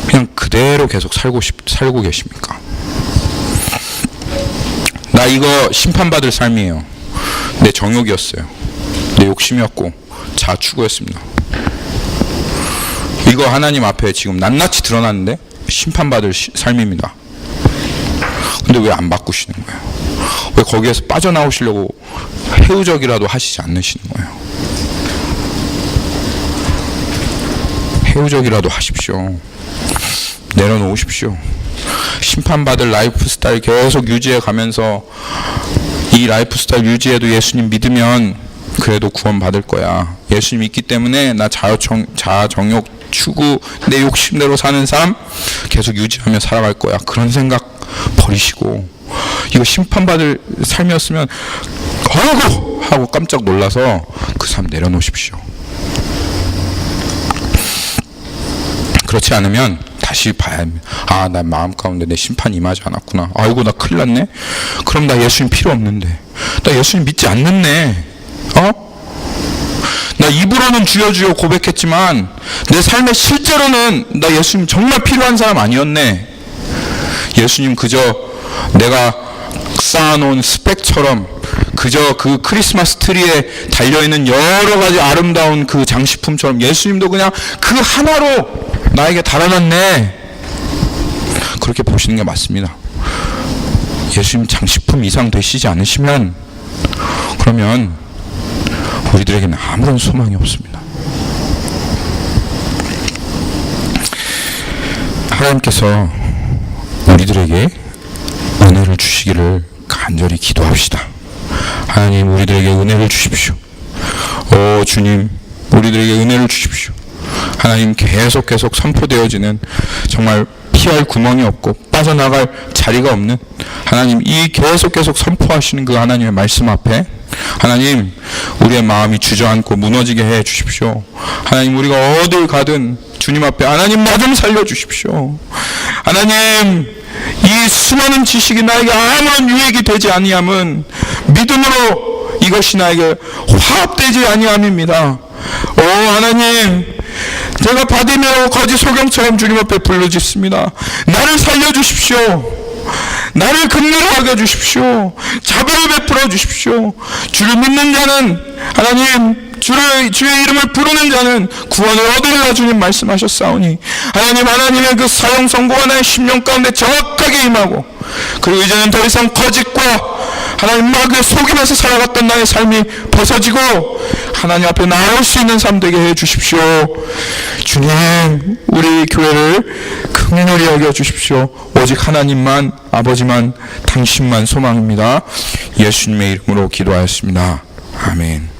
Speaker 1: 그냥 그대로 계속 살고 계십니까? 나 이거 심판받을 삶이에요. 내 정욕이었어요. 내 욕심이었고 자추구였습니다. 이거 하나님 앞에 지금 낱낱이 드러났는데 심판받을 삶입니다. 근데 왜 안 바꾸시는 거예요? 왜 거기에서 빠져나오시려고 해우적이라도 하시지 않으시는 거예요? 해우적이라도 하십시오. 내려놓으십시오. 심판받을 라이프 스타일 계속 유지해 가면서 이 라이프 스타일 유지해도 예수님 믿으면 그래도 구원 받을 거야. 예수님 있기 때문에 나 자정욕 추구 내 욕심대로 사는 삶 계속 유지하며 살아갈 거야. 그런 생각 버리시고 이거 심판받을 삶이었으면 아이고 하고 깜짝 놀라서 그 삶 내려놓으십시오. 그렇지 않으면 다시 봐야 합니다. 아, 나 마음 가운데 내 심판이 임하지 않았구나. 아이고, 나 큰일 났네. 그럼 나 예수님 필요 없는데. 나 예수님 믿지 않는네. 나 입으로는 주여 주여 고백했지만 내 삶의 실제로는 나 예수님 정말 필요한 사람 아니었네. 예수님 그저 내가 쌓아놓은 스펙처럼 그저 그 크리스마스 트리에 달려있는 여러 가지 아름다운 그 장식품처럼 예수님도 그냥 그 하나로 나에게 달아났네. 그렇게 보시는 게 맞습니다. 예수님 장식품 이상 되시지 않으시면 그러면 우리들에게는 아무런 소망이 없습니다. 하나님께서 우리들에게 은혜를 주시기를 간절히 기도합시다. 하나님, 우리들에게 은혜를 주십시오. 주님, 우리들에게 은혜를 주십시오. 하나님, 계속 선포되어지는, 정말 피할 구멍이 없고 빠져나갈 자리가 없는 하나님, 이 계속 선포하시는 그 하나님의 말씀 앞에 하나님, 우리의 마음이 주저앉고 무너지게 해 주십시오. 하나님, 우리가 어딜 가든 주님 앞에 하나님, 나 좀 살려주십시오. 하나님, 이 수많은 지식이 나에게 아무런 유익이 되지 아니함은 믿음으로 이것이 나에게 화합되지 아니함입니다. 하나님, 제가 바디메어 거짓 소경처럼 주님 앞에 불러짓습니다. 나를 살려주십시오. 나를 긍휼하게 해주십시오. 자비를 베풀어 주십시오. 주를 믿는 자는 하나님, 주의 이름을 부르는 자는 구원을 얻으리라 주님 말씀하셨사오니 하나님의 그 사형 선고가 나의 심령 가운데 정확하게 임하고, 그리고 이제는 더 이상 거짓과 하나님 마귀의 속임에서 살아갔던 나의 삶이 벗어지고 하나님 앞에 나올 수 있는 삶 되게 해 주십시오. 주님, 우리 교회를 긍휼히 여겨 주십시오. 오직 하나님만, 아버지만, 당신만 소망입니다. 예수님의 이름으로 기도하였습니다. 아멘.